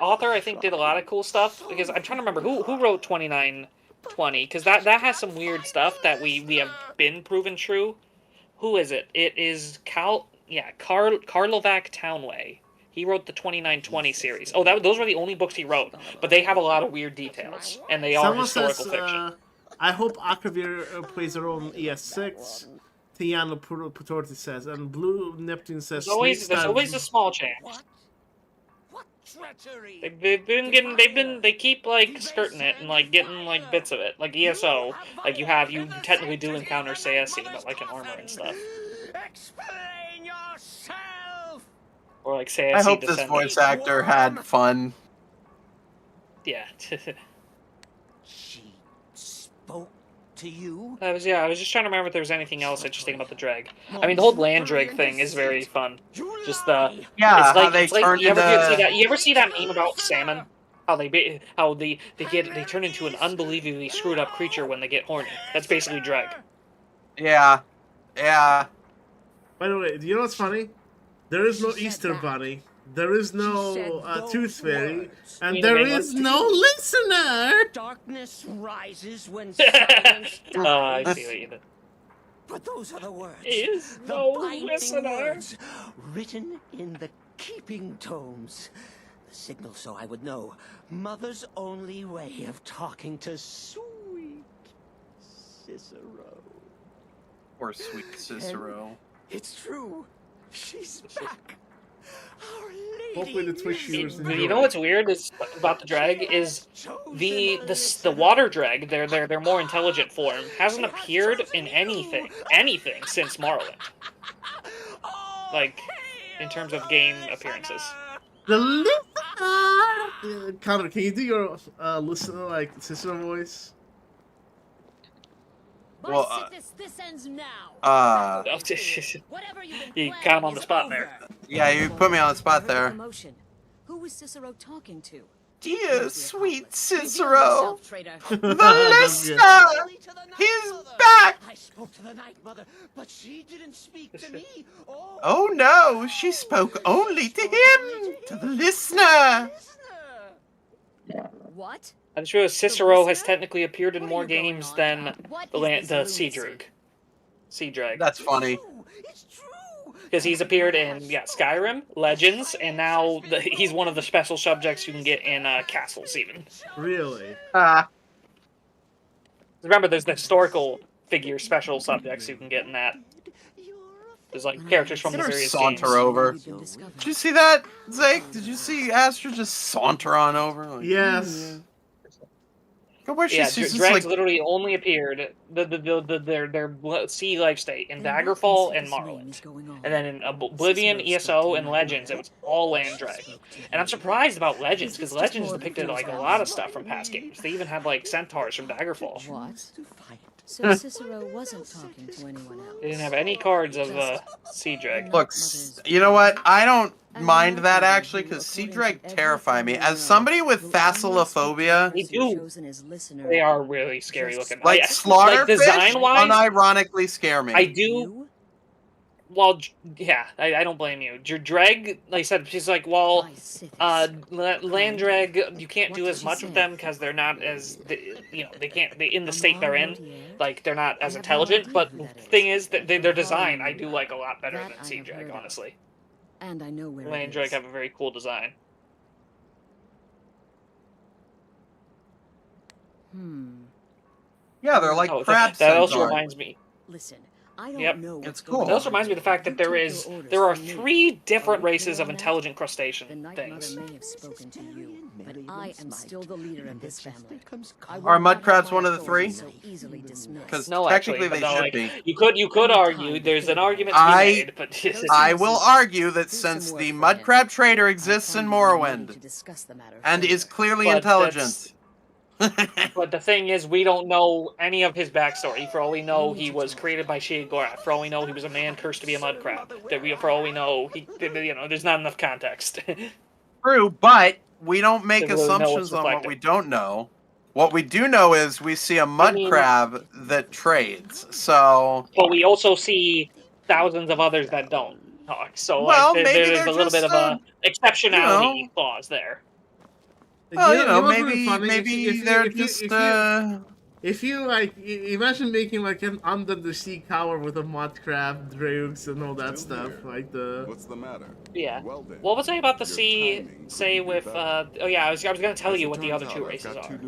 author, I think, did a lot of cool stuff, because I'm trying to remember who wrote 2920, because that has some weird stuff that we have been proven true. Who is it? It is Karlovac Townway. He wrote the 2920 series. Oh, those were the only books he wrote, but they have a lot of weird details, and they are historical fiction. I hope Akavir plays their own ES6. Tiano Putorti says, and Blue Neptune says. There's always a small chance. Treachery. They keep like skirting it and like getting like bits of it, like ESO. Like you technically do encounter Saesi, but like in armor and stuff. Explain yourself. Or like Saesi. I hope this voice actor had fun. Yeah. She spoke to you. I was just trying to remember if there was anything else interesting about the drag. I mean, the whole land drag thing is very fun. Just the you ever see that meme about salmon? How they turn into an unbelievably screwed up creature when they get horny. That's basically drag. Yeah. By the way, do you know what's funny? There is no Easter Bunny. There is no Tooth Fairy, and there is no listener. Darkness rises when silence dies. I see what you did. But those are the words. Is no listener. Words, written in the keeping tomes. The signal so I would know. Mother's only way of talking to sweet Cicero. Poor sweet Cicero. And it's true. She's back. Hopefully the Twitch viewers. You know what's weird about the drag is the water drag. Their more intelligent form hasn't appeared in anything since Morrowind. Like in terms of game appearances. The listener. Connor, can you do your listener like Cicero voice? Well, this ends now. You got him on the spot there. Yeah, you put me on the spot there. Who was Cicero talking to? Dear sweet Cicero, the listener, he's back. I spoke to the Night Mother, but she didn't speak to me. Oh no, she spoke only to him, to the listener. What? I'm sure Cicero has technically appeared in more games than the Sea Drag. That's funny. Because he's appeared in Skyrim, Legends, and now he's one of the special subjects you can get in castles even. Really? Remember, there's the historical figure special subjects you can get in that. There's like characters from the various saunter games. over. Did you see that, Zake? Did you see Astra just saunter on over? Like, yes. Dregs like... literally only appeared their sea life state in Daggerfall and Morrowind, and then in Oblivion, ESO, and Legends, it was all land drag. And I'm surprised about Legends because Legends depicted like a lot of stuff from past games. They even had like centaurs from Daggerfall. What? So Cicero wasn't talking to anyone else. They didn't have any cards of Sea Drag. Look, you know what? I don't mind that actually, because Sea Drag terrify me. As somebody with thalassophobia, they are really scary looking. Like slaughterfish, design-wise, unironically scare me. I do. Well, yeah, I don't blame you. Dreg, like I said, she's like, well, land drag, you can't do as much with them because they're not as, they can't, in the state they're in, like, they're not as intelligent, but the thing is, that their design, I do like a lot better than Sea Drag, honestly. And I know where land drag have a very cool design. Yeah, they're like crab that also reminds me. Listen. I don't know it's cool. That also reminds me of the fact that there are 3 different races of intelligent crustacean things. But I am still the leader of this family. Are mud crabs one of the 3? Because no, technically they should be. You could argue. There's an argument to be made, but I will argue that since the mud crab trader exists in Morrowind and is clearly intelligent. But the thing is, we don't know any of his backstory. For all we know, he was created by Sheogorath. For all we know, he was a man cursed to be a mud crab. For all we know, there's not enough context. True, but we don't make assumptions on what we don't know. What we do know is we see a mud crab that trades. So, but we also see thousands of others that don't talk. So, well, there's a little bit of a exceptionality clause there. Well, maybe they're just. If you like, imagine making like an under the sea tower with a mud crab, drakes, and all that stuff, like the. What's the matter? Yeah. What was I about to say with? I was going to tell you what the other 2 races are.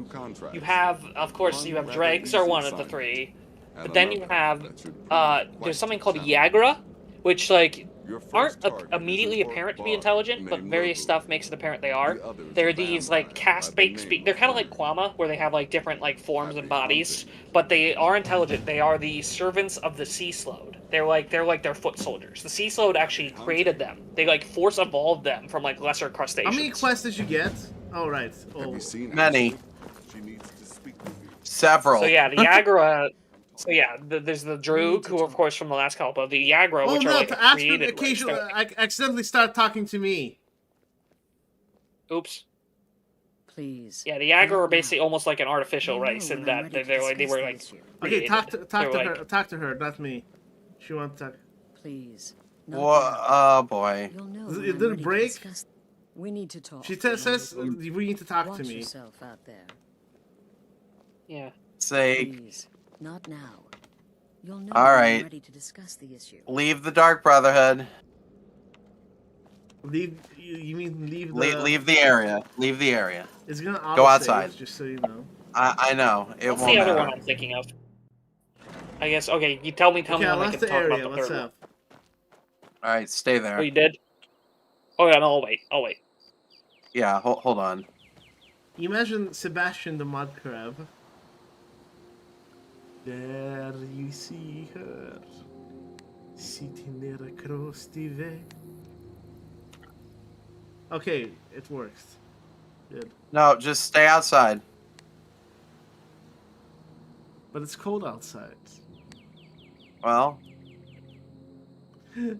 You have, of course, dregs are one of the 3, but then you have there's something called Yagra, which like aren't immediately apparent to be intelligent, but various stuff makes it apparent they are. They're these like cast-baked they're kind of like Quama, where they have like different like forms and bodies, but they are intelligent. They are the servants of the Sea Slode. They're like their foot soldiers. The Sea Slode actually created them. They like force evolved them from like lesser crustaceans. How many quests did you get? Oh right. Oh. Many. Several. So yeah, the Yagra. So yeah, there's the Droog, who of course from the last couple, the Yagra, which are like created. Occasionally, I accidentally start talking to me. Oops. Please. Yeah, the Yagra are basically almost like an artificial race in that they were like. Okay, talk to her, not me. She wants to talk. Please. Oh boy. Did it break? We need to talk. She says we need to talk to me. Yourself out there. Yeah. Please. Not now. You'll know all right. I'm ready to discuss the issue. Leave the Dark Brotherhood. Leave? You mean leave the? Leave the area. Leave the area. It's gonna go outside. Just so you know. I know. What's the other one I'm thinking of? I guess. Okay, you tell me. When I can talk about the third one. All right, stay there. Oh, you did? Oh yeah, no, I'll wait. Yeah, hold on. Imagine Sebastian the mud crab. There you see her, sitting there across the way. Okay, it works. Good. No, just stay outside. But it's cold outside. Well. Okay.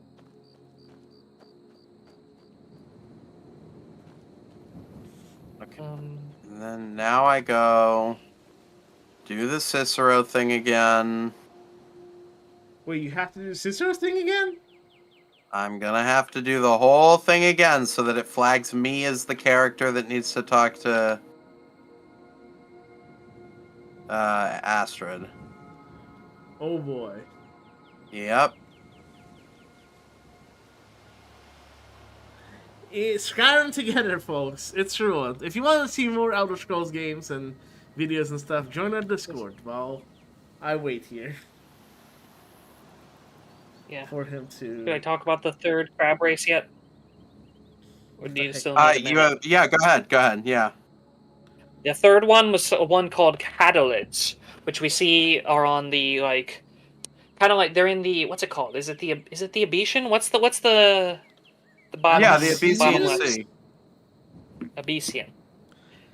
And then now I go do the Cicero thing again. Wait, you have to do the Cicero thing again? I'm gonna have to do the whole thing again so that it flags me as the character that needs to talk to Astrid. Oh boy. Yep. Skyrim Together, folks. It's true. If you want to see more Elder Scrolls games and videos and stuff, join our Discord. Well, I wait here. Yeah. For him to. Did I talk about the third crab race yet? Or do you still need a minute? Yeah, go ahead. Go ahead. Yeah. The third one was one called catalids, which we see are on the like, kind of like they're in the what's it called? Is it the Abesian? What's the bottom? Yeah, the Abesian Sea. Abesian.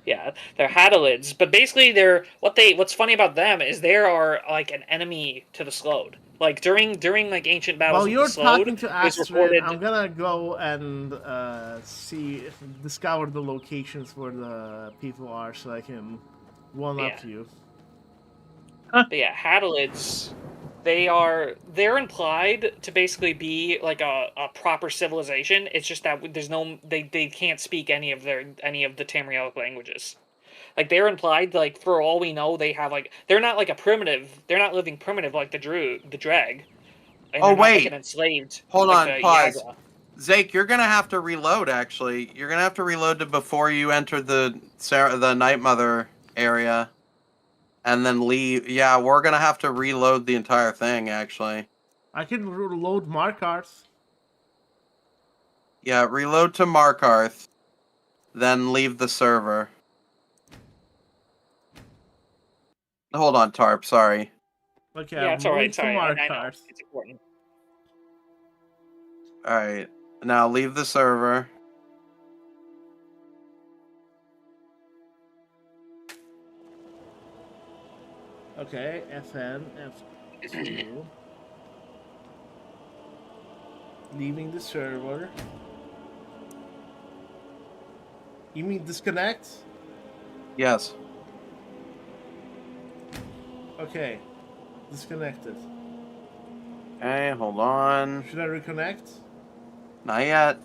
Yeah, they're hadalids, but basically what's funny about them is they are like an enemy to the Slode. Like during like ancient battles. While you're with the Slode, talking to Astrid, I'm gonna go and discover the locations where the people are, so I can one up you. But yeah, hadalids. They're implied to basically be like a proper civilization. It's just that there's no they can't speak any of the Tamriel languages. Like they're implied, like for all we know, they have like they're not like a primitive. They're not living primitive like the Dreg. And Oh they're not, wait, like, an enslaved. Hold like on, pause. Yagra. Zake, you're gonna have to reload. Actually, you're gonna have to reload to before you enter the Night Mother area. And then leave. Yeah, we're gonna have to reload the entire thing, actually. I can reload Markarth. Yeah, reload to Markarth. Then leave the server. Hold on, Tarp, sorry. Okay, Yeah, it's alright. Sorry, I know. Markarth. It's important. Alright, now leave the server. Okay, FN, F2. Leaving the server. You mean disconnect? Yes. Okay, disconnected. Okay, hold on. Should I reconnect? Not yet.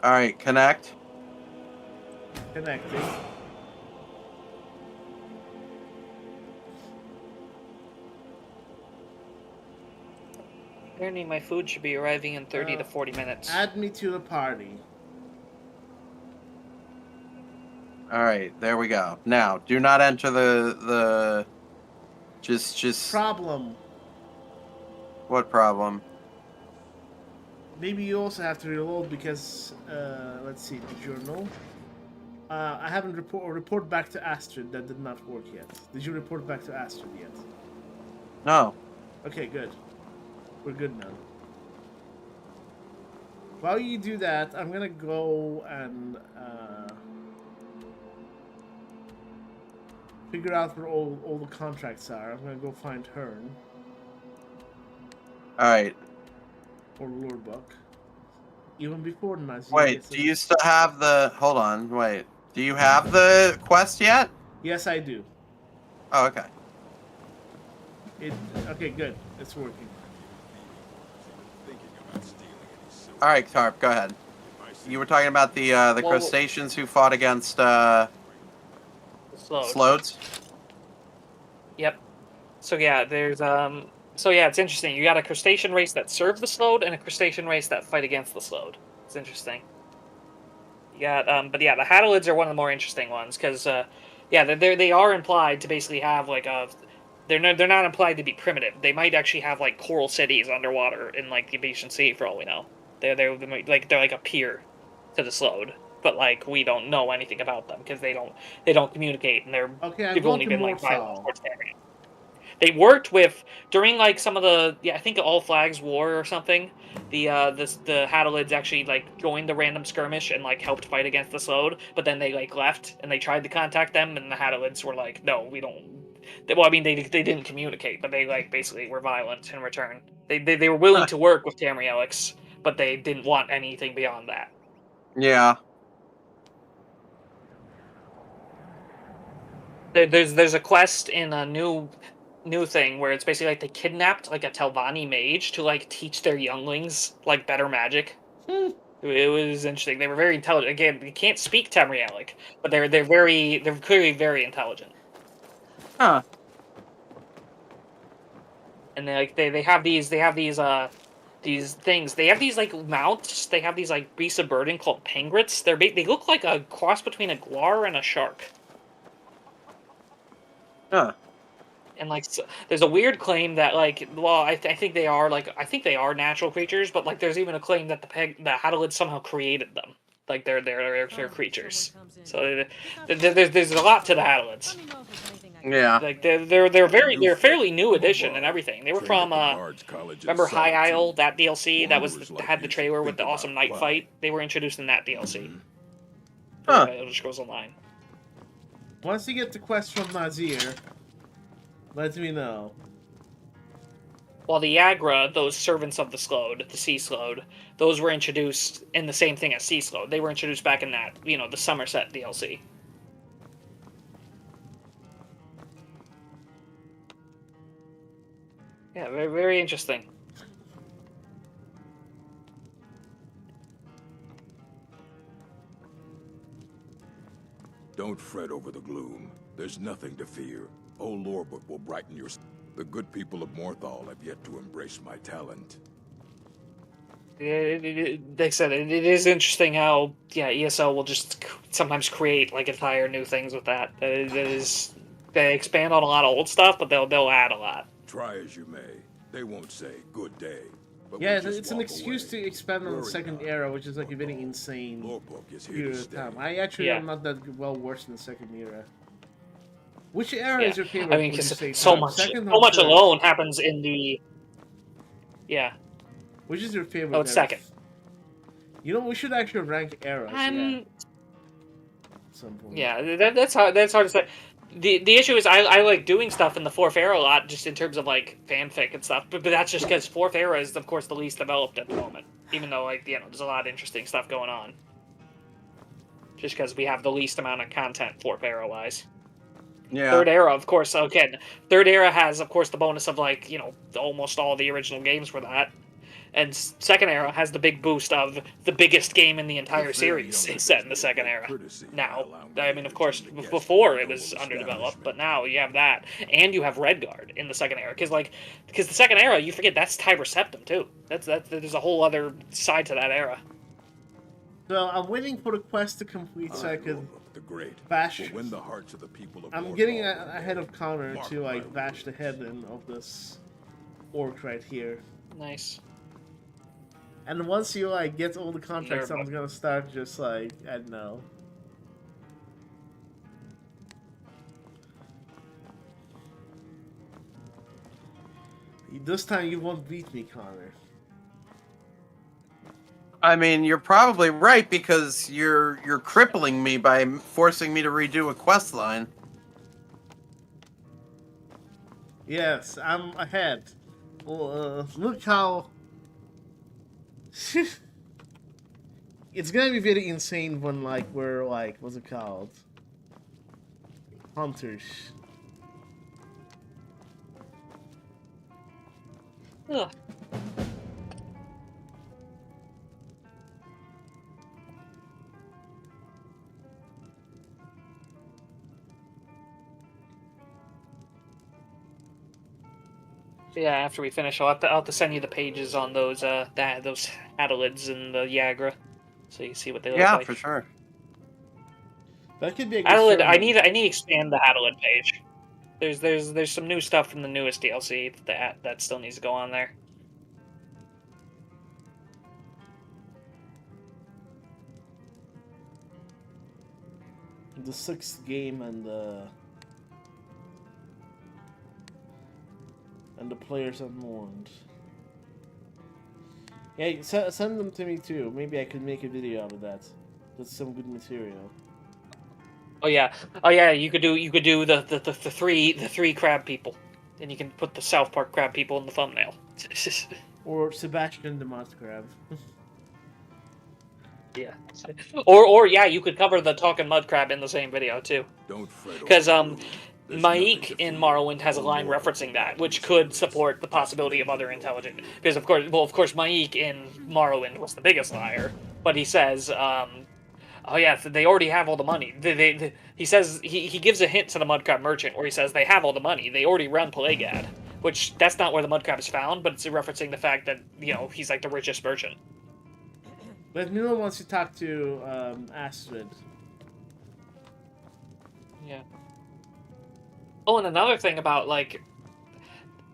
Alright, connect. Connecting. Apparently my food should be arriving in 30 to 40 minutes. Add me to the party. Alright, there we go. Now, do not enter the... Just... Problem. What problem? Maybe you also have to reload because, let's see, the journal. I haven't report back to Astrid. That did not work yet. Did you report back to Astrid yet? No. Okay, good. We're good now. While you do that, I'm gonna go and figure out where all the contracts are. I'm gonna go find Hearn. Alright. Or Lordbuck. Even before Nazi. Wait, do you still have the... Hold on, wait. Do you have the quest yet? Yes, I do. Oh, okay. Okay, good. It's working. Alright, Tarp, go ahead. You were talking about the crustaceans who fought against Slodes? Yep. So yeah, there's it's interesting. You got a crustacean race that serve the Slode and a crustacean race that fight against the Slode. It's interesting. You got but yeah, the hadalids are one of the more interesting ones because they are implied to basically have like a they're not implied to be primitive. They might actually have like coral cities underwater in like the Abesian Sea for all we know. They're like a peer to the Slode, but like we don't know anything about them because they don't communicate and they've only been like violent towards Tamriel. They worked with during like some of the I think All Flags War or something. The hadalids actually like joined the random skirmish and like helped fight against the Slode, but then they like left and they tried to contact them and the hadalids were like, no, we don't. Well, I mean they didn't communicate, but they like basically were violent in return. They were willing to work with Tamrielics, but they didn't want anything beyond that. Yeah. There's a quest in a new new thing where it's basically like they kidnapped like a Telvanni mage to like teach their younglings like better magic. It was interesting. They were very intelligent. Again, they can't speak Tamrielic, but they're clearly very intelligent. Huh. And they have these things. They have these like mounts. They have these like beasts of burden called pengrits. They look like a cross between a guar and a shark. Huh. And like, so, there's a weird claim that like, well, I think they are natural creatures, but like, there's even a claim that the Hadalids somehow created them, like they're creatures. So there's a lot to the Hadalids. Yeah. Like they're fairly new addition and everything. They were from remember High Isle, that DLC that had the trailer with the awesome night fight. They were introduced in that DLC. Huh. Elder Scrolls Online. Once you get the quest from Nazir, let me know. While the Yagra, those servants of the Slode, the Sea Slode, those were introduced in the same thing as Sea Slode. They were introduced back in that, the Somerset DLC. Yeah, very, very interesting. Don't fret over the gloom. There's nothing to fear. Old Lorebook will brighten your... The good people of Morthal have yet to embrace my talent. Like I said, it is interesting how, ESO will just sometimes create, like, entire new things with that. They expand on a lot of old stuff, but they'll add a lot. Try as you may, they won't say, good day. Yeah, it's an excuse to expand on the second era, which is like a very insane period of time. I actually am not that well versed in the second era. Which era is your favorite? I mean, because so much alone happens in the... Yeah. Which is your favorite? Oh, it's second. You know, we should actually rank eras. At some point. Yeah, that's hard to say. The issue is I like doing stuff in the fourth era a lot, just in terms of like fanfic and stuff. But that's just because fourth era is of course the least developed at the moment. Even though there's a lot of interesting stuff going on. Just because we have the least amount of content fourth era wise. Yeah. Third era, of course. Again, third era has of course the bonus of like almost all the original games for that. And second era has the big boost of the biggest game in the entire series is set in the second era. Now, I mean, of course, before it was underdeveloped, but now you have that, and you have Redguard in the second era, because the second era, you forget that's Tiber Septim too. There's a whole other side to that era. So I'm waiting for the quest to complete so I can bash. Win the hearts of the people of I'm getting ahead of Connor to like bash the head in of this orc right here. Nice. And once you like get all the contracts, I'm gonna start just like I don't know. This time you won't beat me, Connor. I mean, you're probably right because you're crippling me by forcing me to redo a quest line. Yes, I'm ahead. Well, look how. It's gonna be very insane when we're what's it called? Hunters. Ugh. Yeah, after we finish, I'll have to send you the pages on those those Adelids and the Yagra, so you can see what they look like. Yeah, for sure. That could be a good Adelid. I need to expand the Adelid page. There's some new stuff from the newest DLC that still needs to go on there. The 6th game and the players unmourned. Yeah, send them to me too. Maybe I could make a video out of that. That's some good material. Oh yeah, You could do the three crab people, and you can put the South Park crab people in the thumbnail. Or Sebastian the Moth Crab. Yeah. Or yeah, you could cover the talking mud crab in the same video too. Don't fret. Because Maik in Morrowind has a line referencing that, which could support the possibility of other intelligent. Because of course, Maik in Morrowind was the biggest liar, but he says, "Oh yeah, they already have all the money." He says he gives a hint to the mudcrab merchant where he says they have all the money. They already run Pelegad, which that's not where the mudcrab is found, but it's referencing the fact that he's like the richest merchant. Let me know once you talk to Astrid. Yeah. Oh, and another thing about, like,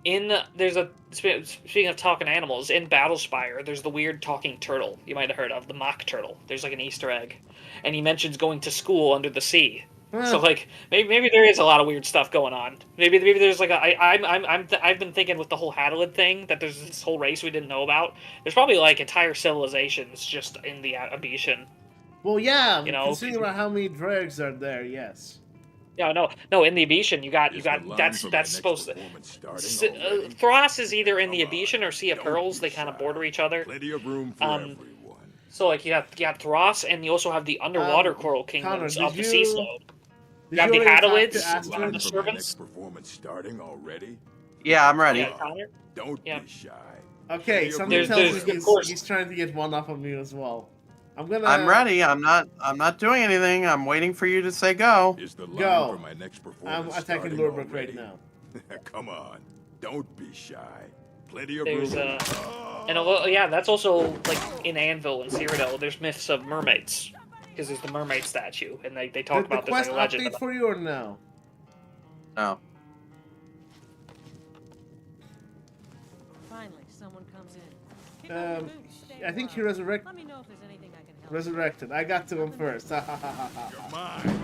speaking of talking animals, in Battlespire, there's the weird talking turtle you might have heard of, the mock turtle. There's, like, an Easter egg. And he mentions going to school under the sea. So, like, maybe there is a lot of weird stuff going on. Maybe there's, like, I've been thinking with the whole Hadalid thing, that there's this whole race we didn't know about. There's probably, like, entire civilizations just in the Abetian. Well, yeah, considering about how many dregs are there, yes. Yeah, no. In the Abetian, you got. That's supposed to. Thros is either in the Abetian or Sea of Pearls. They kind of border each other. Plenty of room for everyone. So like you got Thros, and you also have the underwater coral kingdoms of the sea slope. You have the Hadalids, the servants. Performance starting already. Yeah, I'm ready. Yeah, Connor? Don't be shy. Okay, something tells me he's trying to get one up on me as well. I'm ready. I'm not doing anything. I'm waiting for you to say go. Is the line Go. for my next performance I'm attacking starting Lorbrook already? right now. Come on, don't be shy. Plenty of There's room. yeah, that's also like in Anvil and Cyrodiil. There's myths of mermaids because there's the mermaid statue, and they talk about the this quest like a legend. update for you or no? No. Finally, someone comes in. I think he resurrected. Let me know if there's anything I can help. Resurrected. I got to him first. Ha ha ha ha ha. You're mine.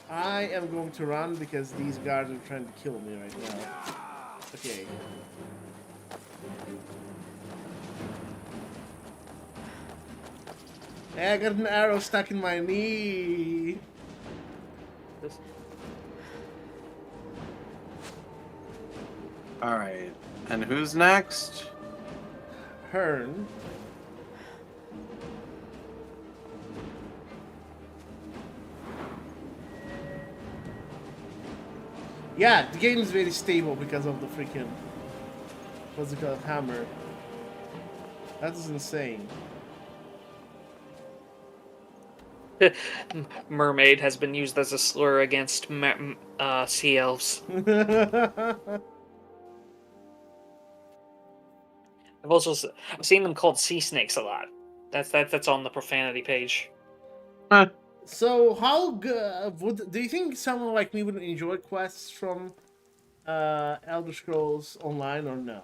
I am going to run because these guards are trying to kill me right now. Okay. Hey, I got an arrow stuck in my knee. All right. And who's next? Hearn. Yeah, the game is very stable because of the freaking, what's it called, hammer. That is insane. Mermaid has been used as a slur against sea elves. I've seen them called sea snakes a lot. That's on the profanity page. So how do you think someone like me would enjoy quests from Elder Scrolls Online or no?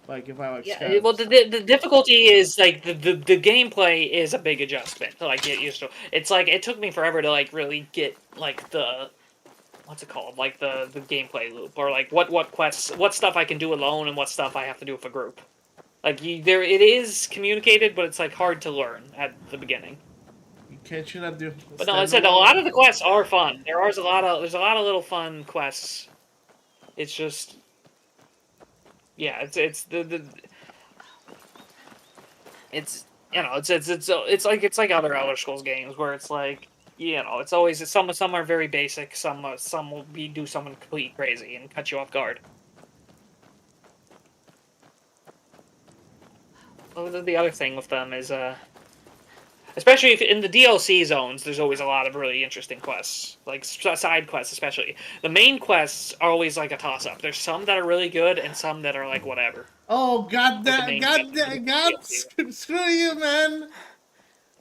Like if I like Yeah, well, the difficulty is like the gameplay is a big adjustment to like get used to. It's like it took me forever to like really get like the what's it called, like the gameplay loop, or like what quests, what stuff I can do alone and what stuff I have to do with a group. Like it is communicated, but it's like hard to learn at the beginning. Can't you not do? But no, I said a lot of the quests are fun. There's a lot of little fun quests. It's just, yeah, it's like other Elder Scrolls games where it's like, it's always some are very basic, some will do something completely crazy and cut you off guard. Well, the other thing with them is especially if in the DLC zones, there's always a lot of really interesting quests, like side quests especially. The main quests are always like a toss-up. There's some that are really good and some that are like whatever. Oh, God, screw you, man.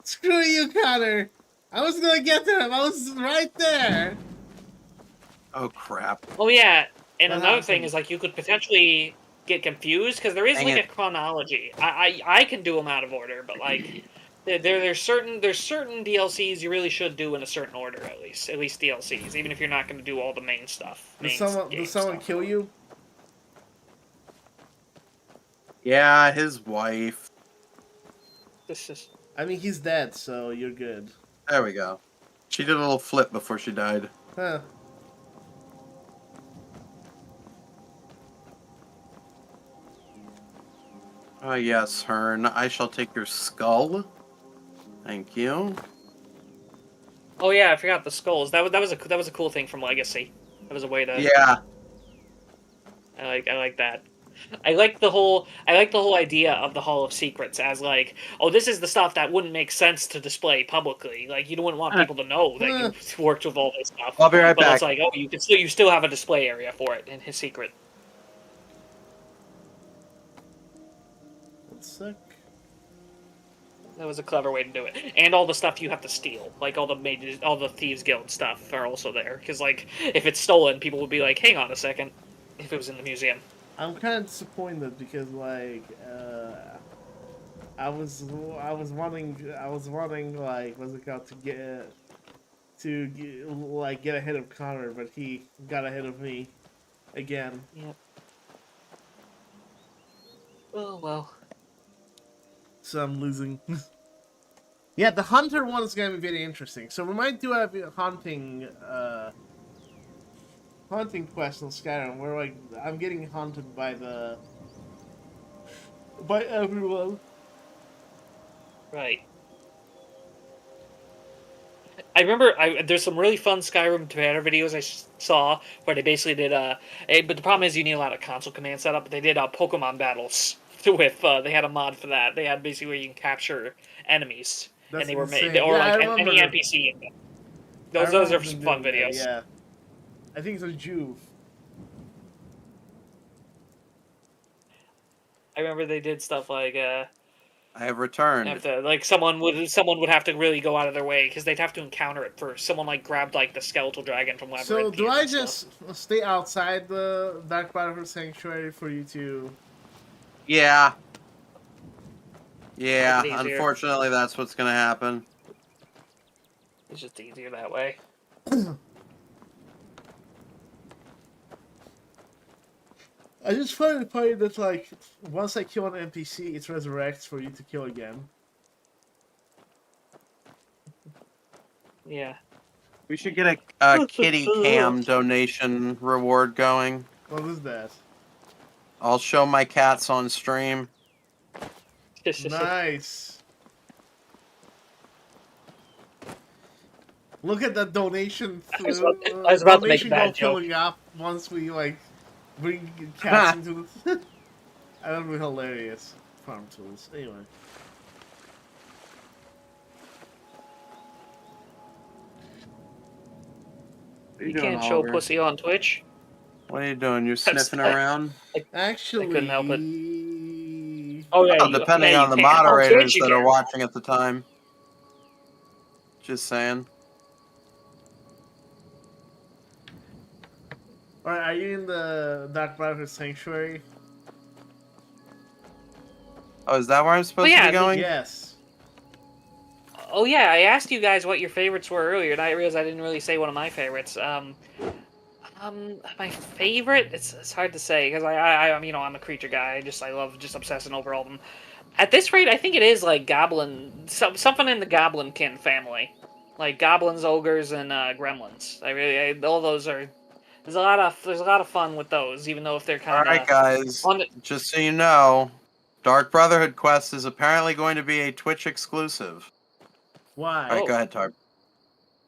Screw you, Connor. I was going to get to him. I was right there. Oh, crap. Oh, yeah. And another thing is, like, you could potentially get confused because there is, Dang like, it. a chronology. I can do them out of order, but, like... There's certain DLCs you really should do in a certain order, at least DLCs, even if you're not going to do all the main stuff. Does someone kill you? Yeah, his wife. I mean, he's dead, so you're good. There we go. She did a little flip before she died. Huh. Oh yes, Hearn. I shall take your skull. Thank you. Oh yeah, I forgot the skulls. That was a cool thing from Legacy. That was a way to. Yeah. I like that. I like the whole idea of the Hall of Secrets as like, oh, this is the stuff that wouldn't make sense to display publicly. Like you wouldn't want people to know that you worked with all this stuff. I'll be right but back. It's like, oh, you still have a display area for it in his secret. That's sick. That was a clever way to do it. And all the stuff you have to steal, like all the Thieves Guild stuff, are also there. Because like, if it's stolen, people would be like, hang on a second. If it was in the museum. I'm kind of disappointed because like I was wanting like what's it called to get ahead of Connor, but he got ahead of me again. Yep. Oh well. So I'm losing. Yeah, the hunter one is gonna be very interesting. So we might do a hunting quest in Skyrim where like I'm getting hunted by everyone. Right. I remember there's some really fun Skyrim Together videos I saw where they basically did but the problem is you need a lot of console command setup. But they did Pokemon battles with they had a mod for that. They had basically where you can capture enemies. That's and they were insane. made, or yeah, like any NPC. Those are some fun videos. Yeah, I think it's a Juve. I remember they did stuff like I have returned. like someone would have to really go out of their way because they'd have to encounter it first. Someone like grabbed like the skeletal dragon from Labyrinth. So do I just stay outside the Dark Brotherhood Sanctuary for you to? Yeah. Yeah, unfortunately that's what's gonna happen. It's just easier that way. I just find it funny that like once I kill an NPC, it resurrects for you to kill again. Yeah. We should get a kitty cam donation reward going. What is that? I'll show my cats on stream. Nice. Look at that donation. I was about to make that joke. Filling up once we like bring cats into the. That would be hilarious. Farm tools. Anyway. You can't show pussy on Twitch. What are you doing? You're sniffing around? Actually, I couldn't help it. Oh yeah, well, depending on the moderators that are watching at the time. Just saying. Alright, are you in the Dark Brotherhood Sanctuary? Oh, is that where I'm supposed to be going? Yes. Oh yeah, I asked you guys what your favorites were earlier, and I realized I didn't really say one of my favorites. My favorite? It's hard to say because I'm I'm a creature guy. I love just obsessing over all of them. At this rate, I think it is like goblin, something in the goblinkin family, like goblins, ogres, and gremlins. All those are. There's a lot of fun with those, even though if they're kind of. All right, guys. Just so you know, Dark Brotherhood quest is apparently going to be a Twitch exclusive. Why? All right, go ahead, Tarp.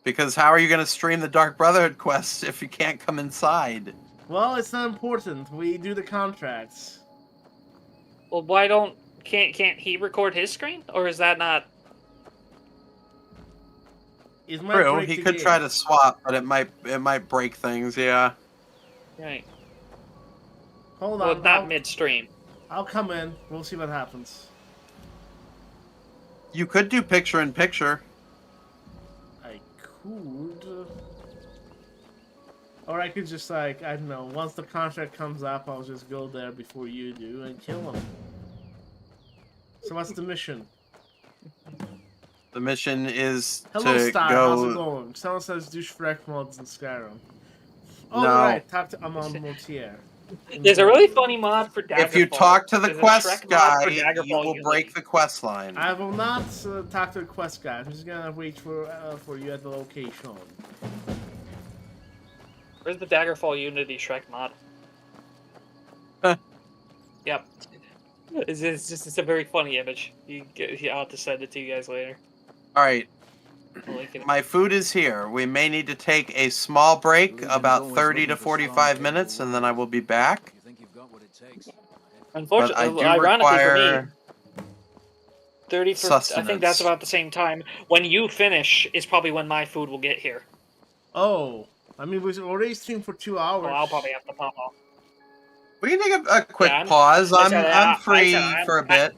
Because how are you going to stream the Dark Brotherhood quest if you can't come inside? Well, it's not important. We do the contracts. Well, can't he record his screen, or is that not? True, he could try to swap, but it might break things. Yeah. Right. Hold well, on. Not midstream. I'll come in. We'll see what happens. You could do picture-in-picture. I could. Or I could just I don't know, once the contract comes up, I'll just go there before you do and kill him. So what's the mission? The mission is Hello, to Star. go... How's it going? Someone says do Shrek mods in Skyrim. Oh, no. right. Talk to Amon Mortier. There's a really funny mod for Daggerfall. If you talk to the quest guy, you will break the quest line. I will not talk to the quest guy. I'm just gonna wait for you at the location. Where's the Daggerfall Unity Shrek mod? Yep. It's a very funny image. I'll have to send it to you guys later. All right. My food is here. We may need to take a small break, about 30 to 45 minutes, and then I will be back. Unfortunately, But I do ironically require for me, 30 for sustenance. I think that's about the same time. When you finish is probably when my food will get here. Oh, I mean, we already streamed for 2 hours. So I'll probably have to pop off. We can take a quick Yeah, pause. I said, I'm free for a bit.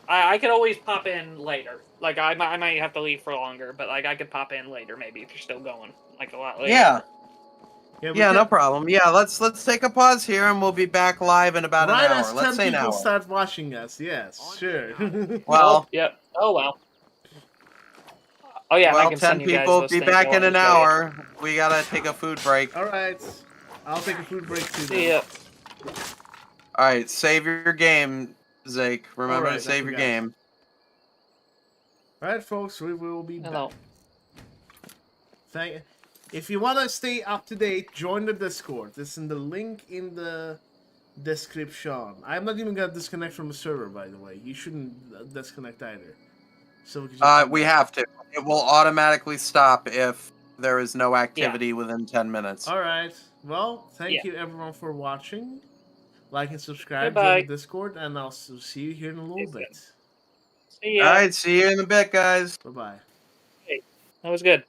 I could always pop in later. Like I might have to leave for longer, but like I could pop in later maybe if you're still going. Like a lot later. Yeah. Yeah, Yeah, no problem. Yeah, let's take a pause here, and we'll be back live in about Right an hour. as 10 Let's say an people hour. start watching us, yes, sure. Well, yep. Oh well. Oh yeah, and I well, can 10 send you guys people. those Be things back while in I an go. hour. We gotta take a food break. All right, I'll take a food break too. See ya. All right, save your game, Zake. Remember All right, to save I your forgot. game. All right, folks, we will be Hello. back. If you want to stay up to date, join the Discord. It's in the link in the description. I'm not even gonna disconnect from the server, by the way. You shouldn't disconnect either. So we can just We have to. It will automatically stop if there is no activity within 10 minutes. All right. Well, thank Yeah. you everyone for watching. Like and subscribe. Goodbye. Join the Discord, and I'll see you here in a little bit. See ya. All right, see you in a bit, guys. Bye bye. Hey, that was good.